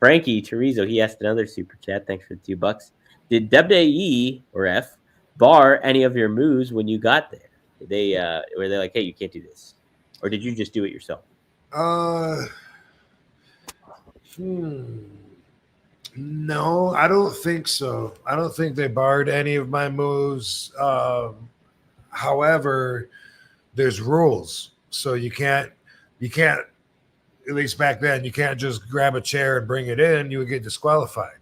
Speaker 3: Frankie Chorizo, he asked another super chat. Thanks for the $2. Did WWE or F bar any of your moves when you got there? Did they were they like, hey, you can't do this, or did you just do it yourself?
Speaker 4: No, I don't think so. I don't think they barred any of my moves. However, there's rules, so you can't. At least back then, you can't just grab a chair and bring it in. You would get disqualified.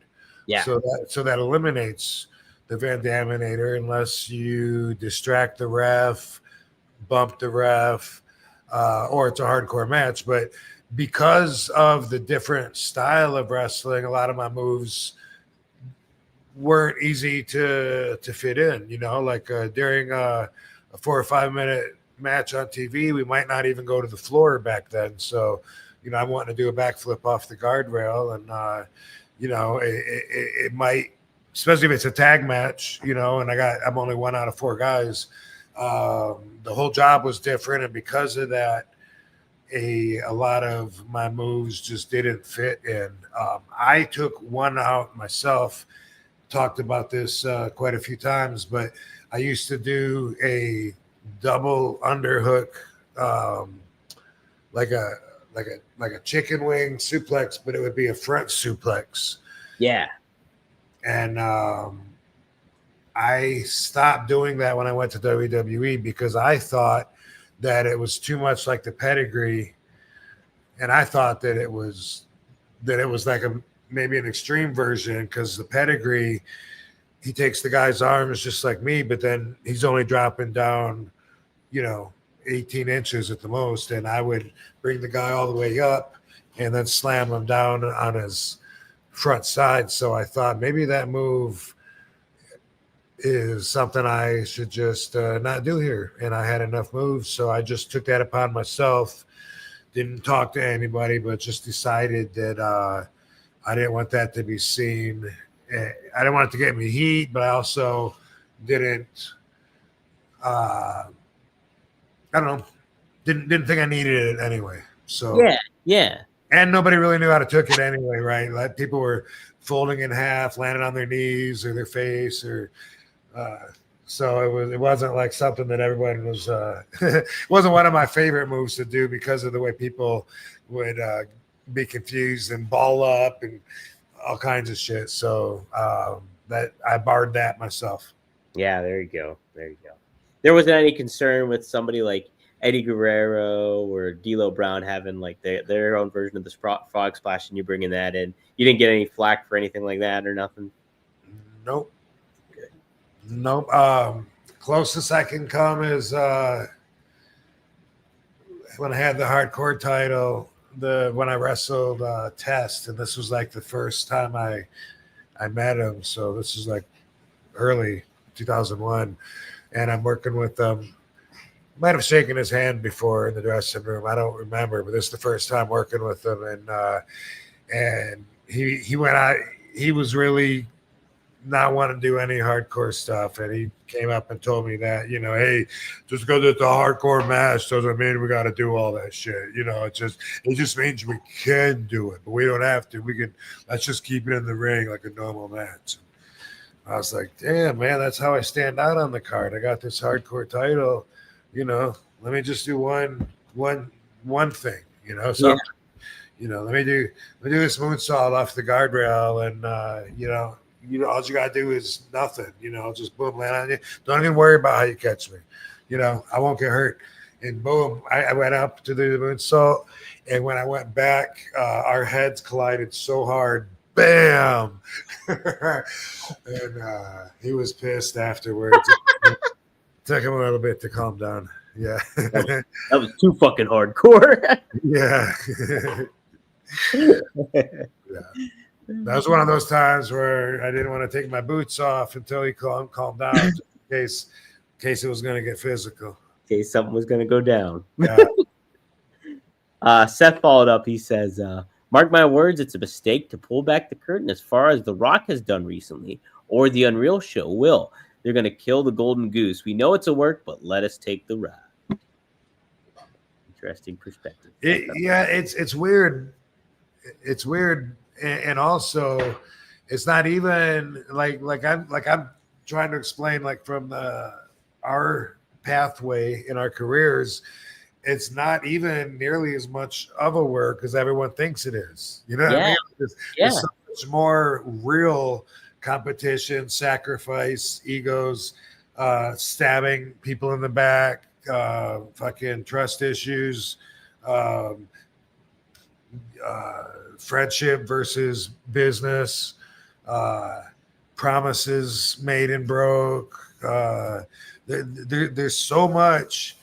Speaker 3: Yeah.
Speaker 4: So that eliminates the Van Daminator unless you distract the ref, bump the ref, or it's a hardcore match. But because of the different style of wrestling, a lot of my moves weren't easy to fit in. Like during a 4 or 5 minute match on TV, we might not even go to the floor back then. So, I'm wanting to do a backflip off the guardrail, and it might, especially if it's a tag match, and I'm only 1 out of 4 guys. The whole job was different, and because of that, a lot of my moves just didn't fit in. I took one out myself. Talked about this quite a few times, but I used to do a double underhook, like a chicken wing suplex, but it would be a front suplex.
Speaker 3: Yeah.
Speaker 4: And I stopped doing that when I went to WWE because I thought that it was too much like the pedigree, and I thought that it was like maybe an extreme version, because the pedigree, he takes the guy's arms just like me, but then he's only dropping down, 18 inches at the most, and I would bring the guy all the way up and then slam him down on his front side. So I thought maybe that move is something I should just not do here. And I had enough moves, so I just took that upon myself. Didn't talk to anybody, but just decided that I didn't want that to be seen. I didn't want it to get me heat, but I also didn't. I don't know. Didn't think I needed it anyway. So
Speaker 3: yeah.
Speaker 4: And nobody really knew how to took it anyway, right? Like people were folding in half, landing on their knees or their face, or so it wasn't like something that everybody was. It wasn't one of my favorite moves to do because of the way people would be confused and ball up and all kinds of shit. So that I barred that myself.
Speaker 3: Yeah, there you go. There wasn't any concern with somebody like Eddie Guerrero or D'Lo Brown having like their own version of the frog splash, and you bringing that in. You didn't get any flack for anything like that or nothing?
Speaker 4: Nope. Good. Nope. Closest I can come is when I had the hardcore title, when I wrestled Test, and this was like the first time I met him. So this is like early 2001. And I'm working with might have shaken his hand before in the dressing room. I don't remember, but this is the first time working with him, and he went out. He was really not want to do any hardcore stuff, and he came up and told me that, hey, just because it's a hardcore match doesn't mean we got to do all that shit. It just means we can do it, but we don't have to. Let's just keep it in the ring like a normal match. I was like, damn, man, that's how I stand out on the card. I got this hardcore title, let me just do one thing, so let me do this moonsault off the guardrail, and all you gotta do is nothing, just boom, land on you. Don't even worry about how you catch me. I won't get hurt. And boom, I went up to the moonsault, and when I went back, our heads collided so hard. Bam! And he was pissed afterwards. Took him a little bit to calm down. Yeah.
Speaker 3: That was too fucking hardcore.
Speaker 4: Yeah. Yeah. That was one of those times where I didn't want to take my boots off until he calmed down, in case it was going to get physical.
Speaker 3: In case something was going to go down.
Speaker 4: Yeah.
Speaker 3: Seth followed up. He says, mark my words, it's a mistake to pull back the curtain as far as The Rock has done recently, or the Unreal Show will. They're going to kill the golden goose. We know it's a work, but let us take the ride. Interesting perspective.
Speaker 4: It's weird. It's weird. And also, it's not even like I'm trying to explain, like, from our pathway in our careers, it's not even nearly as much of a work as everyone thinks it is. You know what I mean? There's so much more real competition, sacrifice, egos, stabbing people in the back, fucking trust issues, friendship versus business, promises made and broke. There's so much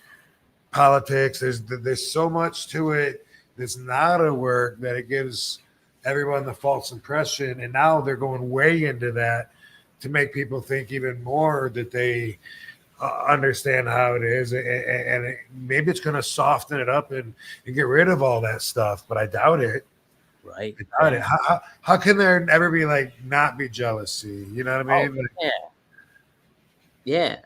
Speaker 4: politics. There's so much to it that's not a work that it gives everyone the false impression. And now they're going way into that to make people think even more that they understand how it is. And maybe it's going to soften it up and get rid of all that stuff, but I doubt it.
Speaker 3: Right.
Speaker 4: I doubt it. How can there ever be not be jealousy? You know what I mean?
Speaker 3: Yeah.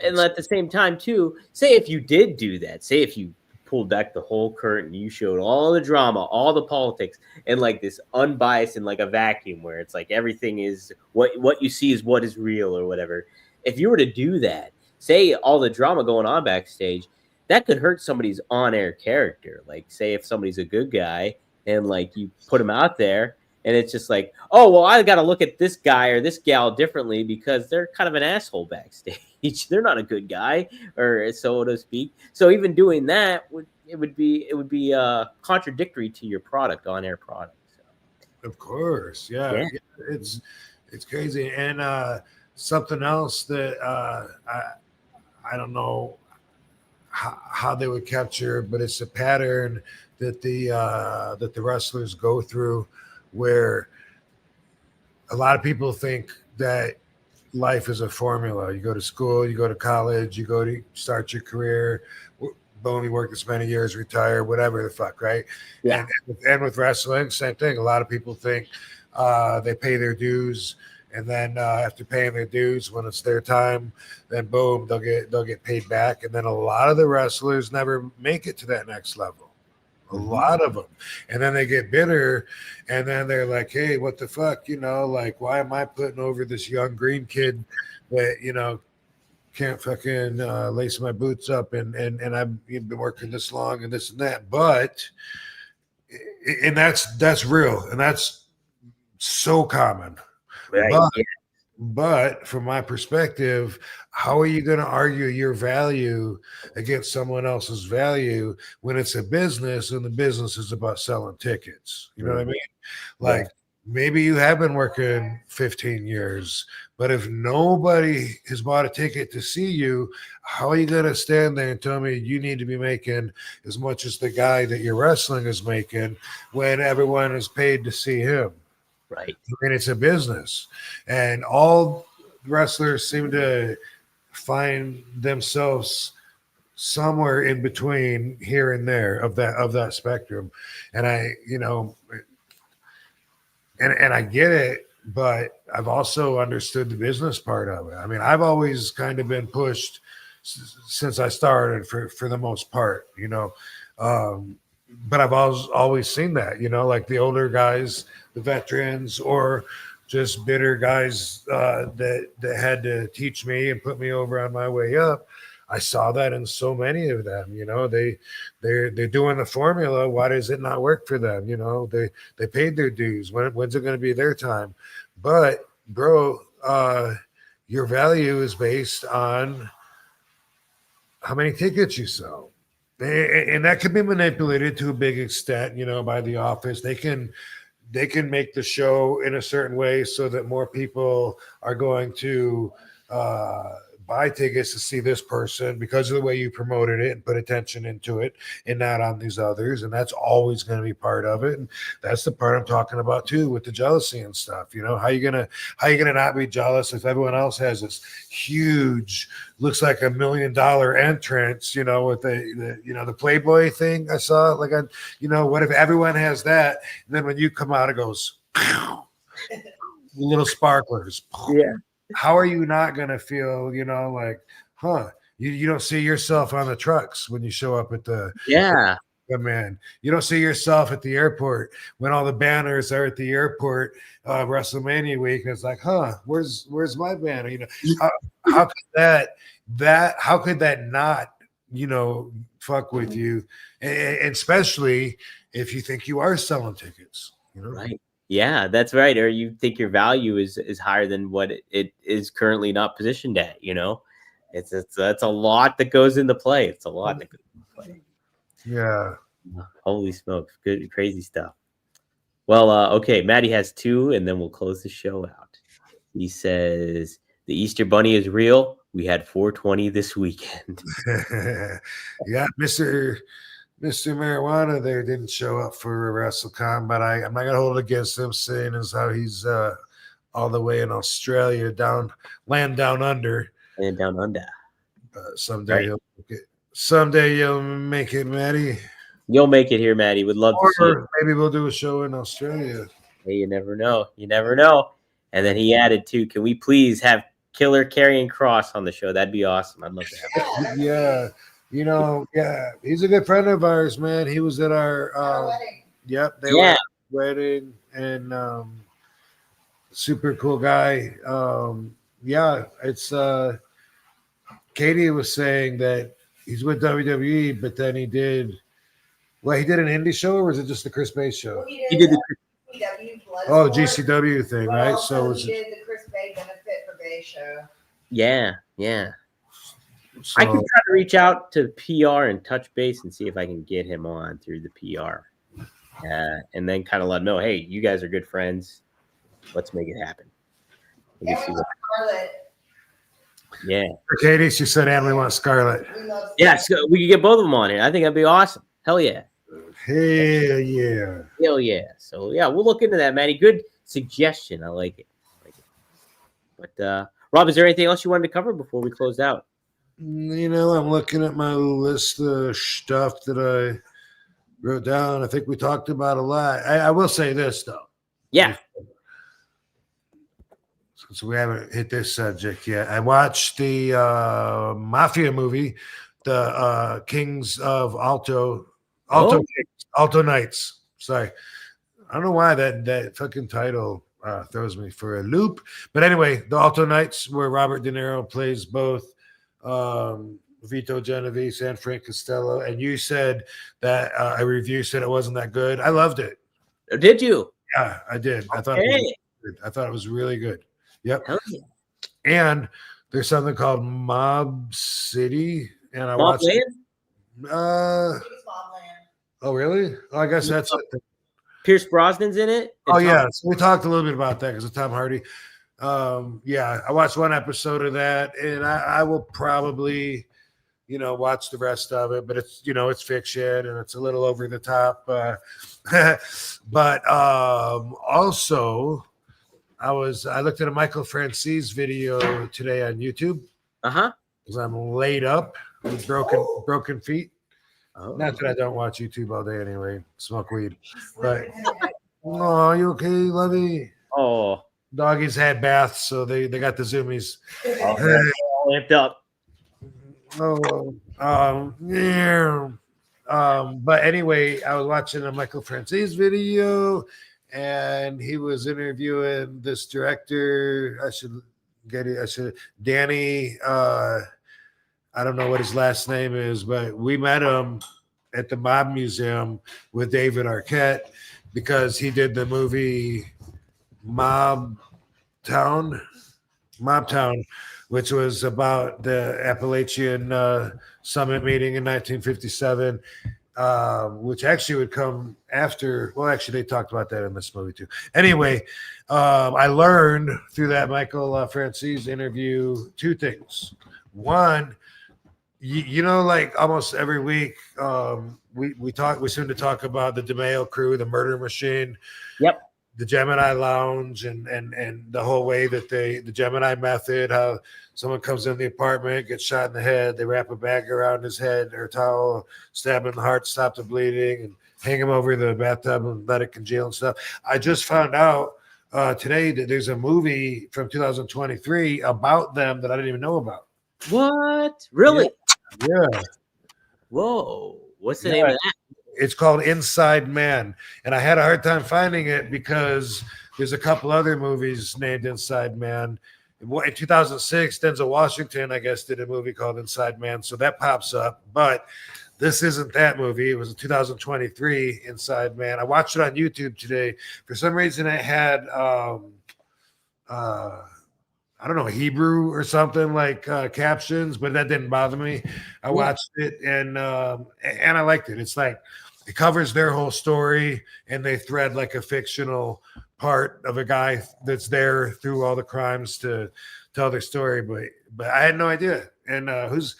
Speaker 3: And at the same time, too, say if you did do that, say if you pulled back the whole curtain, you showed all the drama, all the politics, and this unbiased and a vacuum where it's everything is what you see is what is real or whatever. If you were to do that, say all the drama going on backstage, that could hurt somebody's on-air character. Say if somebody's a good guy and you put him out there, and it's just oh, well, I got to look at this guy or this gal differently because they're kind of an asshole backstage. They're not a good guy, or so to speak. So even doing that would be contradictory to your product, on-air product. So.
Speaker 4: Of course, yeah. It's crazy. And something else that I don't know how they would capture, but it's a pattern that the wrestlers go through, where a lot of people think that life is a formula. You go to school, you go to college, you go to start your career, boom, you work this many years, retire, whatever the fuck, right?
Speaker 3: Yeah.
Speaker 4: And with wrestling, same thing. A lot of people think they pay their dues, and then after paying their dues, when it's their time, then boom, they'll get paid back. And then a lot of the wrestlers never make it to that next level. A lot of them. And then they get bitter, and then they're like, hey, what the fuck? Why am I putting over this young green kid that, can't fucking lace my boots up, and I've been working this long and this and that. But, and that's real, and that's so common.
Speaker 3: Right.
Speaker 4: But from my perspective, how are you going to argue your value against someone else's value when it's a business and the business is about selling tickets? You know what I mean? Maybe you have been working 15 years, but if nobody has bought a ticket to see you, how are you going to stand there and tell me you need to be making as much as the guy that you're wrestling is making when everyone is paid to see him?
Speaker 3: Right.
Speaker 4: And it's a business, and all wrestlers seem to find themselves somewhere in between here and there of that spectrum. And I, and I get it, but I've also understood the business part of it. I mean, I've always kind of been pushed since I started for the most part, but I've always seen that, like the older guys, the veterans, or just bitter guys that had to teach me and put me over on my way up. I saw that in so many of them. They're doing the formula. Why does it not work for them? They paid their dues. When's it going to be their time? But bro, your value is based on how many tickets you sell. And that can be manipulated to a big extent, by the office. They can make the show in a certain way so that more people are going to buy tickets to see this person because of the way you promoted it and put attention into it, and not on these others. And that's always going to be part of it. And that's the part I'm talking about too, with the jealousy and stuff. How you gonna not be jealous if everyone else has this huge, looks like $1 million entrance, with the Playboy thing I saw, like, what if everyone has that? And then when you come out, it goes little sparklers.
Speaker 3: Yeah.
Speaker 4: How are you not going to feel, like, you don't see yourself on the trucks when you show up at the man. You don't see yourself at the airport when all the banners are at the airport WrestleMania week. And it's like, where's my banner? How could that not, fuck with you? And especially if you think you are selling tickets,
Speaker 3: Right. Yeah, that's right. Or you think your value is higher than what it is currently not positioned at, that's a lot that goes into play. It's a lot that goes into play.
Speaker 4: Yeah.
Speaker 3: Holy smokes. Good, crazy stuff. Well, okay. Maddie has 2, and then we'll close the show out. He says, the Easter Bunny is real. We had 420 this weekend.
Speaker 4: Yeah, Mr. Marijuana there didn't show up for WrestleCon, but I'm not gonna hold it against him, saying as how he's all the way in Australia, land down under.
Speaker 3: And down under.
Speaker 4: Someday someday you'll make it, Maddie.
Speaker 3: You'll make it here, Maddie. Would love to see it.
Speaker 4: Maybe we'll do a show in Australia.
Speaker 3: Hey, you never know. You never know. And then he added too, can we please have Killer Karrion Kross on the show? That'd be awesome. I'd love to have him.
Speaker 4: Yeah. He's a good friend of ours, man. He was at our
Speaker 2: wedding.
Speaker 4: Yep, they were at the wedding, and super cool guy. It's Katie was saying that he's with WWE, but then he did an indie show, or was it just the Chris Bay show?
Speaker 3: He did the
Speaker 4: GCW thing, right? So
Speaker 2: he did the Chris Bay Benefit for Bay show.
Speaker 3: Yeah.
Speaker 4: So,
Speaker 3: I can try to reach out to PR and touch base and see if I can get him on through the PR. And then kind of let him know, hey, you guys are good friends. Let's make it happen.
Speaker 2: Scarlett.
Speaker 3: Yeah.
Speaker 4: For Katie, she said, and we want Scarlett.
Speaker 3: Yeah, so we could get both of them on here. I think that'd be awesome. Hell yeah.
Speaker 4: Hell yeah.
Speaker 3: Hell yeah. So, yeah, we'll look into that, Matty. Good suggestion. I like it. But, Rob, is there anything else you wanted to cover before we close out?
Speaker 4: I'm looking at my list of stuff that I wrote down. I think we talked about a lot. I will say this, though.
Speaker 3: Yeah.
Speaker 4: Since we haven't hit this subject yet, I watched the Mafia movie, the Kings of Alto Knights. Sorry. I don't know why that fucking title throws me for a loop. But anyway, the Alto Knights, where Robert De Niro plays both Vito Genovese and Frank Costello, and you said that a review said it wasn't that good. I loved it.
Speaker 3: Did you?
Speaker 4: Yeah, I did.
Speaker 3: Okay.
Speaker 4: I thought it was really good. Yep.
Speaker 3: Hell yeah.
Speaker 4: And there's something called Mob City, and I
Speaker 3: Mob
Speaker 4: watched it.
Speaker 2: Mobland.
Speaker 4: Oh, really? Oh, I guess that's it.
Speaker 3: Pierce Brosnan's in it.
Speaker 4: Oh, yeah. So we talked a little bit about that because of Tom Hardy. Yeah, I watched one episode of that, and I will probably, watch the rest of it. But it's, it's fiction and it's a little over the top. But also, I looked at a Michael Francis video today on YouTube.
Speaker 3: Uh-huh.
Speaker 4: Because I'm laid up. with broken feet.
Speaker 3: Oh.
Speaker 4: Not that I don't watch YouTube all day anyway. Smoke weed, but oh, you okay, Lovey?
Speaker 3: Oh,
Speaker 4: Doggies had baths, so they got the zoomies.
Speaker 3: all amped up.
Speaker 4: Yeah. But anyway, I was watching a Michael Franzese video, and he was interviewing this director. I should get it. Danny. I don't know what his last name is, but we met him at the Mob Museum with David Arquette because he did the movie Mob Town, which was about the Appalachian Summit meeting in 1957, which actually would come after. Well, actually, they talked about that in this movie too. Anyway, I learned through that Michael Franzese interview two things. One, you know, like almost every week, we seem to talk about the DeMeo crew, the Murder Machine.
Speaker 3: Yep.
Speaker 4: The Gemini Lounge and the whole way that the Gemini method, how someone comes in the apartment, gets shot in the head, they wrap a bag around his head or a towel, stab him in the heart, stop the bleeding, and hang him over the bathtub and let it congeal and stuff. I just found out today that there's a movie from 2023 about them that I didn't even know about.
Speaker 3: What? Really?
Speaker 4: Yeah.
Speaker 3: Whoa. What's the name of that?
Speaker 4: It's called Inside Man, and I had a hard time finding it because there's a couple other movies named Inside Man. In 2006, Denzel Washington, I guess, did a movie called Inside Man, so that pops up. But this isn't that movie. It was a 2023 Inside Man. I watched it on YouTube today. For some reason, it had I don't know, Hebrew or something like captions, but that didn't bother me. I watched it and I liked it. It's like it covers their whole story, and they thread like a fictional part of a guy that's there through all the crimes to tell their story. But I had no idea. And who's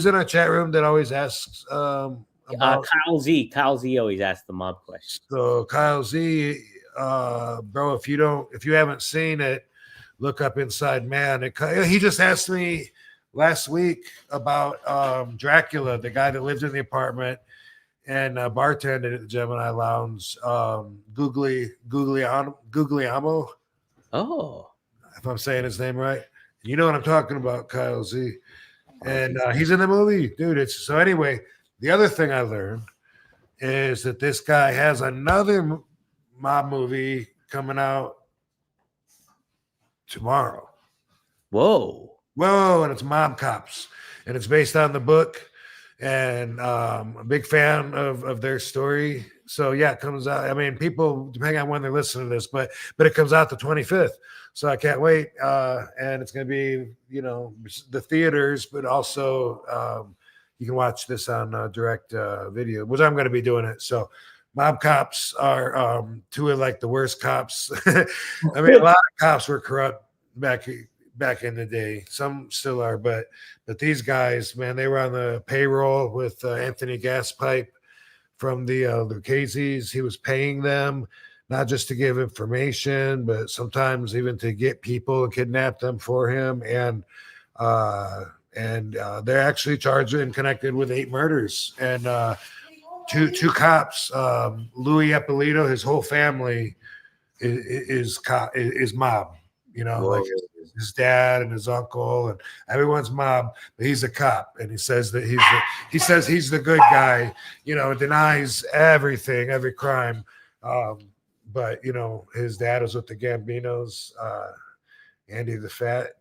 Speaker 4: in our chat room that always asks about
Speaker 3: Kyle Z? Kyle Z always asks the mob question.
Speaker 4: So Kyle Z, bro, if you haven't seen it, look up Inside Man. He just asked me last week about Dracula, the guy that lived in the apartment and bartended at the Gemini Lounge. Guglielmo.
Speaker 3: Oh,
Speaker 4: if I'm saying his name right. You know what I'm talking about, Kyle Z. And he's in the movie, dude. So anyway, the other thing I learned is that this guy has another mob movie coming out tomorrow.
Speaker 3: Whoa,
Speaker 4: and it's Mob Cops, and it's based on the book, and I'm a big fan of their story. So yeah, it comes out. I mean, people, depending on when they listen to this, but it comes out the 25th. So I can't wait. And it's going to be, the theaters, but also you can watch this on direct video, which I'm going to be doing it. So Mob Cops are two of like the worst cops. I mean, a lot of cops were corrupt back in the day. Some still are, but these guys, man, they were on the payroll with Anthony Gaspipe from the Lucchese's. He was paying them not just to give information, but sometimes even to get people and kidnap them for him. And they're actually charged and connected with 8 murders and two cops. Louis Eppolito, his whole family is mob. Like his dad and his uncle and everyone's mob, but he's a cop, and he says that he's the good guy. Denies everything, every crime. But his dad was with the Gambinos. Andy the Fat.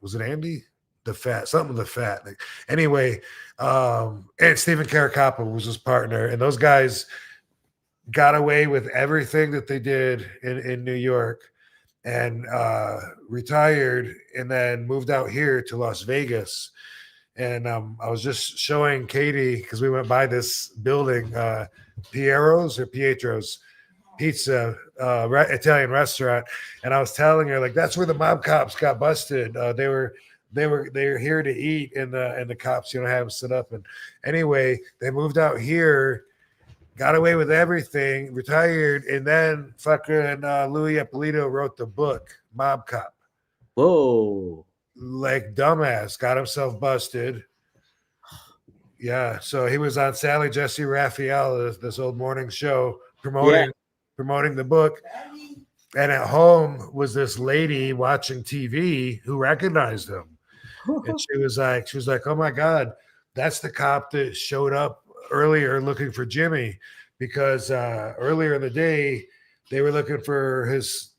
Speaker 4: Was it Andy the Fat? Something the Fat. Anyway, and Stephen Caracappa was his partner, and those guys got away with everything that they did in New York, and retired, and then moved out here to Las Vegas. And I was just showing Katie, because we went by this building, Pietro's Pizza, Italian restaurant, and I was telling her, like, that's where the mob cops got busted. They were here to eat, and the cops, have them sit up. And anyway, they moved out here, got away with everything, retired, and then fucking Louis Eppolito wrote the book Mob Cop.
Speaker 3: Whoa,
Speaker 4: Like dumbass, got himself busted, Yeah, so he was on Sally Jesse Raphael, this old morning show, promoting the book. And at home was this lady watching TV who recognized him. And she was like, "Oh my God, that's the cop that showed up earlier looking for Jimmy, because earlier in the day they were looking for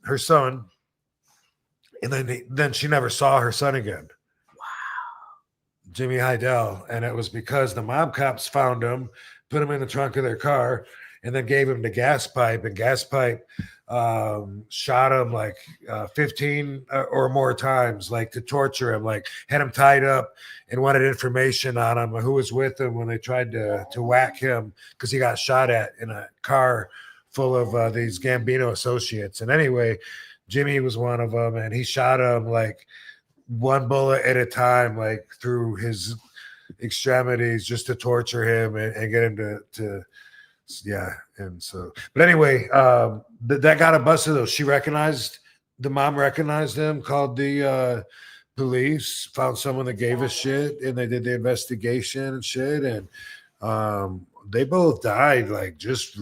Speaker 4: her son, and then she never saw her son again." Jimmy Heidel, and it was because the mob cops found him, put him in the trunk of their car, and then gave him the gas pipe. And gas pipe shot him like 15 or more times, like to torture him, like had him tied up and wanted information on him, who was with him when they tried to whack him, because he got shot at in a car full of these Gambino associates. And anyway, Jimmy was one of them, and he shot him like one bullet at a time, like through his extremities, just to torture him and get him to and so, but anyway, that got him busted though. The mom recognized him, called the police, found someone that gave a shit, and they did the investigation and shit, and they both died like just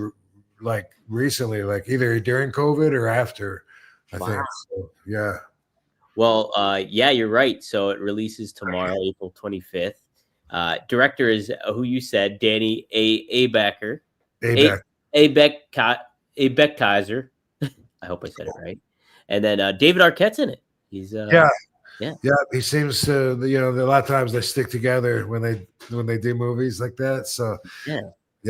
Speaker 4: like recently, like either during COVID or after, I think. So, yeah.
Speaker 3: Well, yeah, you're right. So it releases tomorrow, April 25th. Director is who you said, Danny Abecker. Kaiser. I hope I said it right. And then David Arquette's in it. He's
Speaker 4: yeah. He seems to, a lot of times they stick together when they do movies like that. So yeah,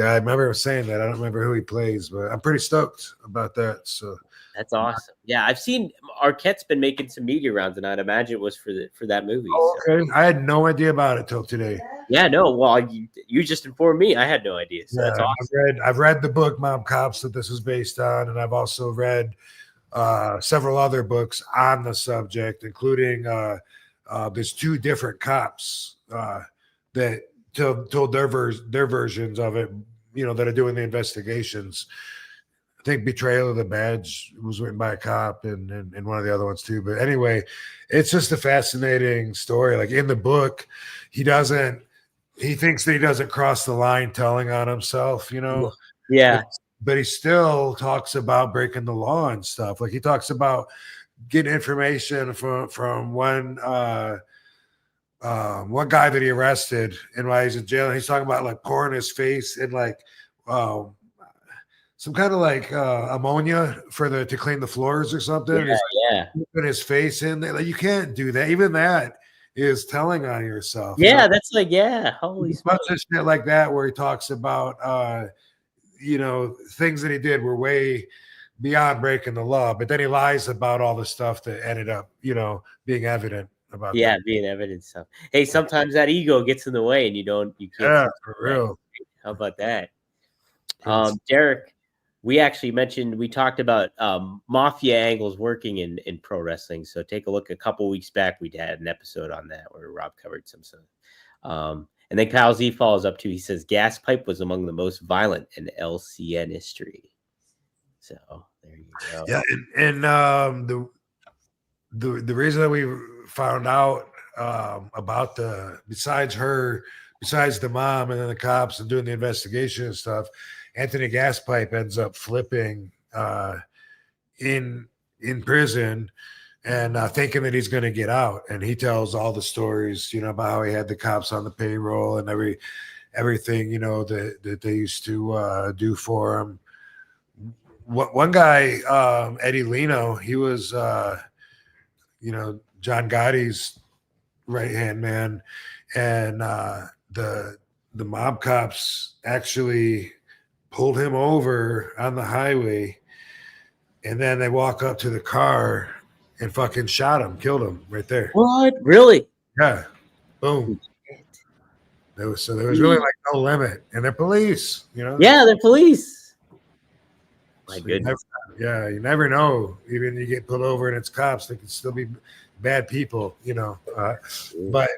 Speaker 4: I remember him saying that. I don't remember who he plays, but I'm pretty stoked about that. So
Speaker 3: that's awesome. Yeah, I've seen Arquette's been making some media rounds, and I'd imagine it was for that movie.
Speaker 4: Oh, okay. So. I had no idea about it till today.
Speaker 3: Yeah, no. Well, you just informed me. I had no idea. So that's awesome.
Speaker 4: I've read the book Mob Cops that this is based on, and I've also read several other books on the subject, including there's two different cops that told their versions of it, that are doing the investigations. I think Betrayal of the Badge was written by a cop, and one of the other ones too. But anyway, it's just a fascinating story. Like in the book, he thinks that he doesn't cross the line telling on himself,
Speaker 3: Yeah.
Speaker 4: But he still talks about breaking the law and stuff. Like he talks about getting information from one guy that he arrested, and while he's in jail, and he's talking about like pouring his face in like some kind of like ammonia to clean the floors or something.
Speaker 3: Yeah.
Speaker 4: Putting his face in there. Like, you can't do that. Even that is telling on yourself.
Speaker 3: Yeah, that's like, holy
Speaker 4: smokes. Bunch of shit like that where he talks about things that he did were way beyond breaking the law, but then he lies about all the stuff that ended up, being evident about that.
Speaker 3: Being evident stuff. Hey, sometimes that ego gets in the way and you can't.
Speaker 4: Yeah, for real.
Speaker 3: How about that? Derek, we talked about mafia angles working in pro wrestling. So take a look. A couple weeks back, we had an episode on that where Rob covered some stuff. And then Kyle Z follows up too. He says gas pipe was among the most violent in LCN history. So there you go.
Speaker 4: Yeah, and the reason that we found out about besides the mom and then the cops and doing the investigation and stuff, Anthony Gaspipe ends up flipping in prison and thinking that he's going to get out. And he tells all the stories, about how he had the cops on the payroll and everything, that they used to do for him. One guy, Eddie Leno, he was, John Gotti's right-hand man. And the mob cops actually pulled him over on the highway, and then they walk up to the car and fucking shot him, killed him right there.
Speaker 3: What? Really?
Speaker 4: Yeah. Boom. There was really like no limit. And they're police,
Speaker 3: Yeah, they're police. My goodness.
Speaker 4: You never know. Even you get pulled over and it's cops, they can still be bad people, But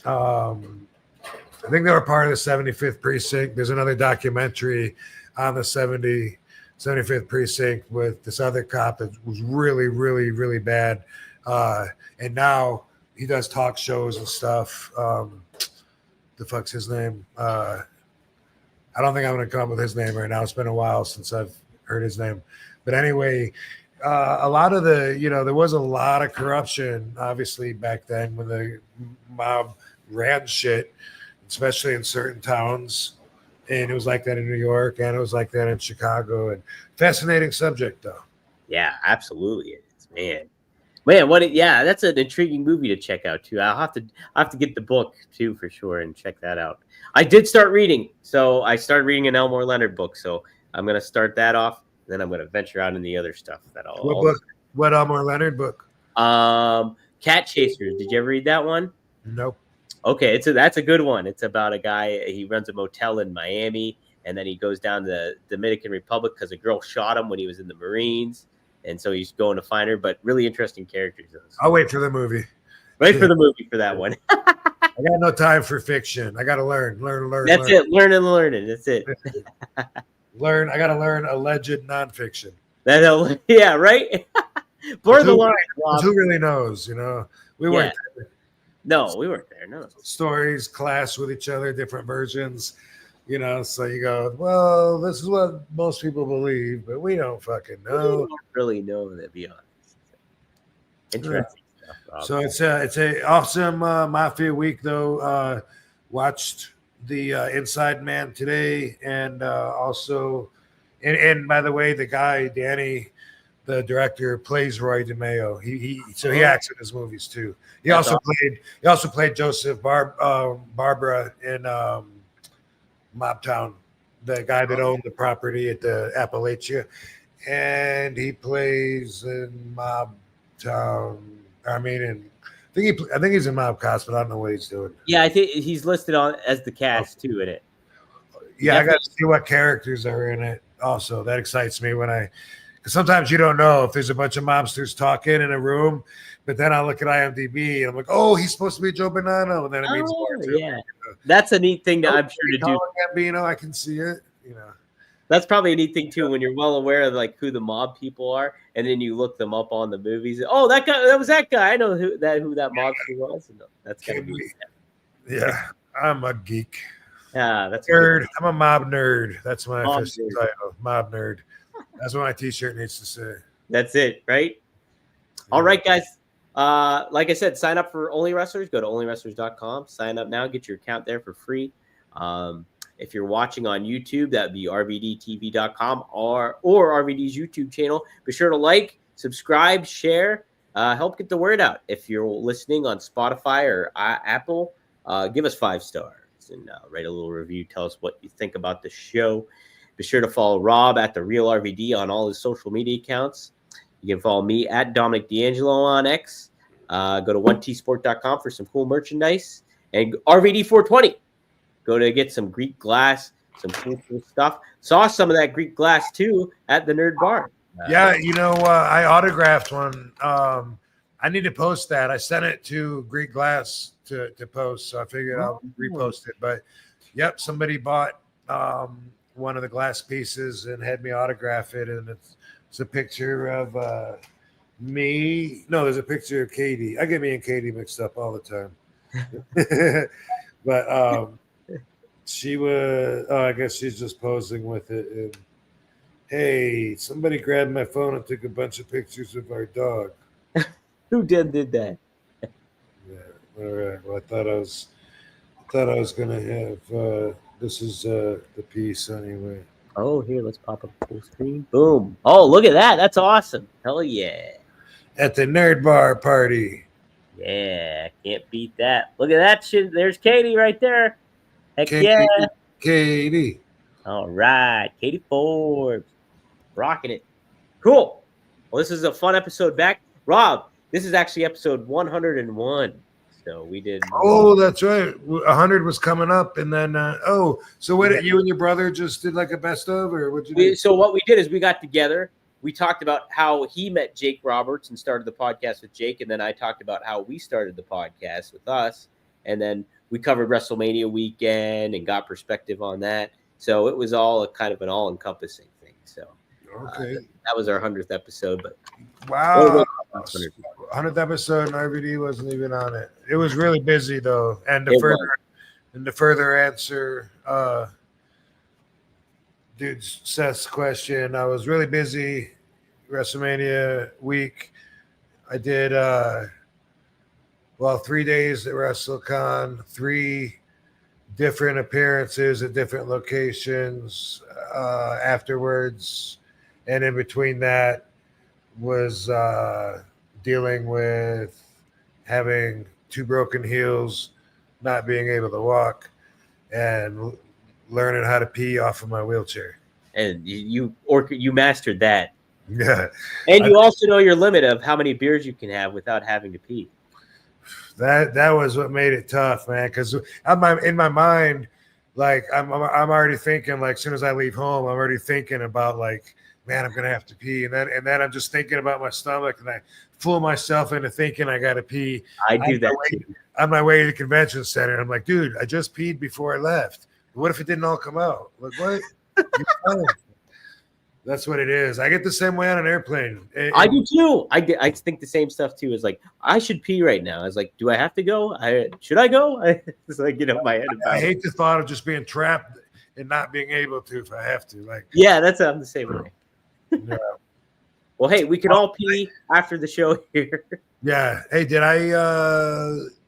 Speaker 4: I think they were part of the 75th precinct. There's another documentary on the 75th precinct with this other cop that was really, really, really bad. And now he does talk shows and stuff. the fuck's his name? I don't think I'm going to come up with his name right now. It's been a while since I've heard his name. But anyway, a lot of the, there was a lot of corruption, obviously, back then when the mob ran shit, especially in certain towns. And it was like that in New York, and it was like that in Chicago. And fascinating subject, though.
Speaker 3: Yeah, absolutely. It is, man. Yeah, that's an intriguing movie to check out too. I have to get the book too for sure and check that out. I did start reading, so I started reading an Elmore Leonard book. So I'm gonna start that off. Then I'm gonna venture out in the other stuff.
Speaker 4: What book? What Elmore Leonard book?
Speaker 3: Cat Chasers. Did you ever read that one?
Speaker 4: Nope.
Speaker 3: Okay, that's a good one. It's about a guy. He runs a motel in Miami, and then he goes down to the Dominican Republic because a girl shot him when he was in the Marines, and so he's going to find her. But really interesting characters.
Speaker 4: I'll wait for the movie.
Speaker 3: Wait for the movie for that one.
Speaker 4: I got no time for fiction. I got to learn.
Speaker 3: That's it. Learn and learning. That's it.
Speaker 4: Learn. I got to learn alleged nonfiction.
Speaker 3: Yeah, right. Blur the line.
Speaker 4: Who really knows? We weren't.
Speaker 3: No, we weren't there. No
Speaker 4: stories clash with each other, different versions. So you go, well, this is what most people believe, but we don't fucking know.
Speaker 3: We don't really know, to be honest. Interesting stuff.
Speaker 4: So it's a awesome Mafia week, though. Watched the Inside Man today, and also, and by the way, the guy Danny, the director, plays Roy DeMeo. He acts in his movies too. He also played Joseph Barbara in Mobtown, the guy that owned the property at the Appalachia, and he plays in Mobtown. I think he's in Mob Cops, but I don't know what he's doing.
Speaker 3: Yeah, I think he's listed on as the cast too in it.
Speaker 4: Yeah, I got to see what characters are in it. Also, that excites me because sometimes you don't know if there's a bunch of mobsters talking in a room, but then I look at IMDb and I'm like, oh, he's supposed to be Joe Bonanno, and then it means more.
Speaker 3: Yeah, that's a neat thing I'm sure to do.
Speaker 4: Gambino, I can see it.
Speaker 3: That's probably a neat thing too when you're well aware of like who the mob people are, and then you look them up on the movies. Oh, that was that guy. I know who that mobster was. No, that's gonna be.
Speaker 4: Yeah, I'm a geek.
Speaker 3: Yeah, that's
Speaker 4: nerd. I'm a mob nerd. That's my official title. Mob nerd. That's what my T-shirt needs to say.
Speaker 3: That's it, right? All right, guys. Like I said, sign up for Only Wrestlers. Go to onlywrestlers.com. Sign up now. Get your account there for free. If you're watching on YouTube, that would be rvdtv.com or RVD's YouTube channel. Be sure to like, subscribe, share, help get the word out. If you're listening on Spotify or Apple, give us 5 stars and write a little review. Tell us what you think about the show. Be sure to follow Rob at The Real RVD on all his social media accounts. You can follow me at Dominic D'Angelo on X. Go to 1tsport.com for some cool merchandise. And RVD420. Go to get some Greek glass, some cool stuff. Saw some of that Greek glass, too, at the Nerd Bar.
Speaker 4: Yeah, I autographed one. I need to post that. I sent it to Greek Glass to post, so I figured I'll repost it. But, yep, somebody bought one of the glass pieces and had me autograph it, and it's a picture of me. No, there's a picture of Katie. I get me and Katie mixed up all the time. But she was, I guess she's just posing with it. And, hey, somebody grabbed my phone and took a bunch of pictures of our dog.
Speaker 3: Who did that?
Speaker 4: Yeah. All right. Well, I thought I was gonna have. This is the piece anyway.
Speaker 3: Oh, here, let's pop up full screen. Boom. Oh, look at that. That's awesome. Hell yeah.
Speaker 4: At the Nerd Bar party.
Speaker 3: Yeah, can't beat that. Look at that shit. There's Katie right there. Heck yeah.
Speaker 4: Katie.
Speaker 3: All right. Katie Forbes. Rocking it. Cool. Well, this is a fun episode back. Rob, this is actually episode 101. So we did.
Speaker 4: Oh, that's right. 100 was coming up. And then, so what, you and your brother just did like a best of, or what'd you do?
Speaker 3: So what we did is we got together. We talked about how he met Jake Roberts and started the podcast with Jake. And then I talked about how we started the podcast with us. And then we covered WrestleMania weekend and got perspective on that. So it was all a kind of an all-encompassing thing. So
Speaker 4: okay,
Speaker 3: that was our 100th episode. But
Speaker 4: wow, 100th episode and RVD wasn't even on it. It was really busy though, and the And to further answer dude Seth's question, I was really busy WrestleMania week. I did 3 days at WrestleCon, 3 different appearances at different locations afterwards, and in between that was dealing with having 2 broken heels, not being able to walk, and learning how to pee off of my wheelchair.
Speaker 3: And you mastered that.
Speaker 4: Yeah.
Speaker 3: And you also know your limit of how many beers you can have without having to pee.
Speaker 4: That was what made it tough, man. Because in my mind, like I'm already thinking, like as soon as I leave home, I'm already thinking about like, man, I'm gonna have to pee, and then I'm just thinking about my stomach, and I fool myself into thinking I gotta pee.
Speaker 3: I do that too.
Speaker 4: On my way to the convention center, I'm like, dude, I just peed before I left. What if it didn't all come out? Like, what? That's what it is. I get the same way on an airplane.
Speaker 3: I do too. I think the same stuff too. Is like, I should pee right now. I was like, do I have to go? Should I go? It's like, my head about
Speaker 4: I hate the thought of just being trapped and not being able to if I have to. Like,
Speaker 3: yeah, I'm the same way.
Speaker 4: Yeah.
Speaker 3: Well, hey, we can all pee after the show here.
Speaker 4: Yeah. Hey, did I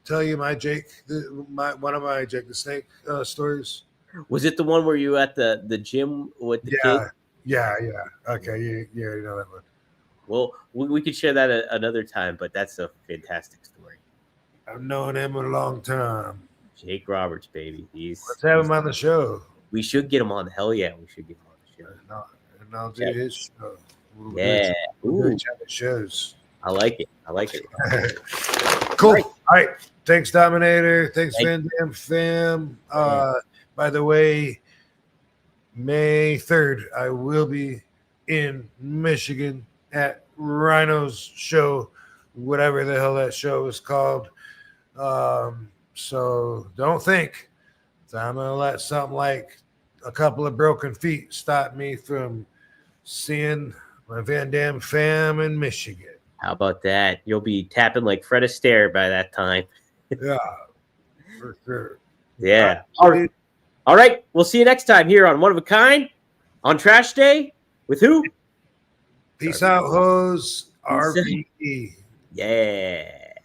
Speaker 4: tell you my Jake, one of my Jake the Snake stories?
Speaker 3: Was it the one where you at the gym with the kid?
Speaker 4: Yeah. Okay, you already know that one.
Speaker 3: Well, we could share that another time, but that's a fantastic story.
Speaker 4: I've known him a long time.
Speaker 3: Jake Roberts, baby.
Speaker 4: Let's have him on the show.
Speaker 3: We should get him on. Hell yeah, we should get him on the show.
Speaker 4: And I'll do his show.
Speaker 3: Yeah.
Speaker 4: Shows.
Speaker 3: I like it.
Speaker 4: Cool. All right. Thanks, Dominator. Thanks, Van Dam fam. By the way, May 3rd, I will be in Michigan at Rhino's show, whatever the hell that show is called. So don't think that I'm going to let something like a couple of broken feet stop me from seeing my Van Dam fam in Michigan.
Speaker 3: How about that? You'll be tapping like Fred Astaire by that time.
Speaker 4: Yeah, for sure.
Speaker 3: Yeah. All right. We'll see you next time here on One of a Kind on Trash Day with who?
Speaker 4: Peace out, hoes. RVD.
Speaker 3: Yeah.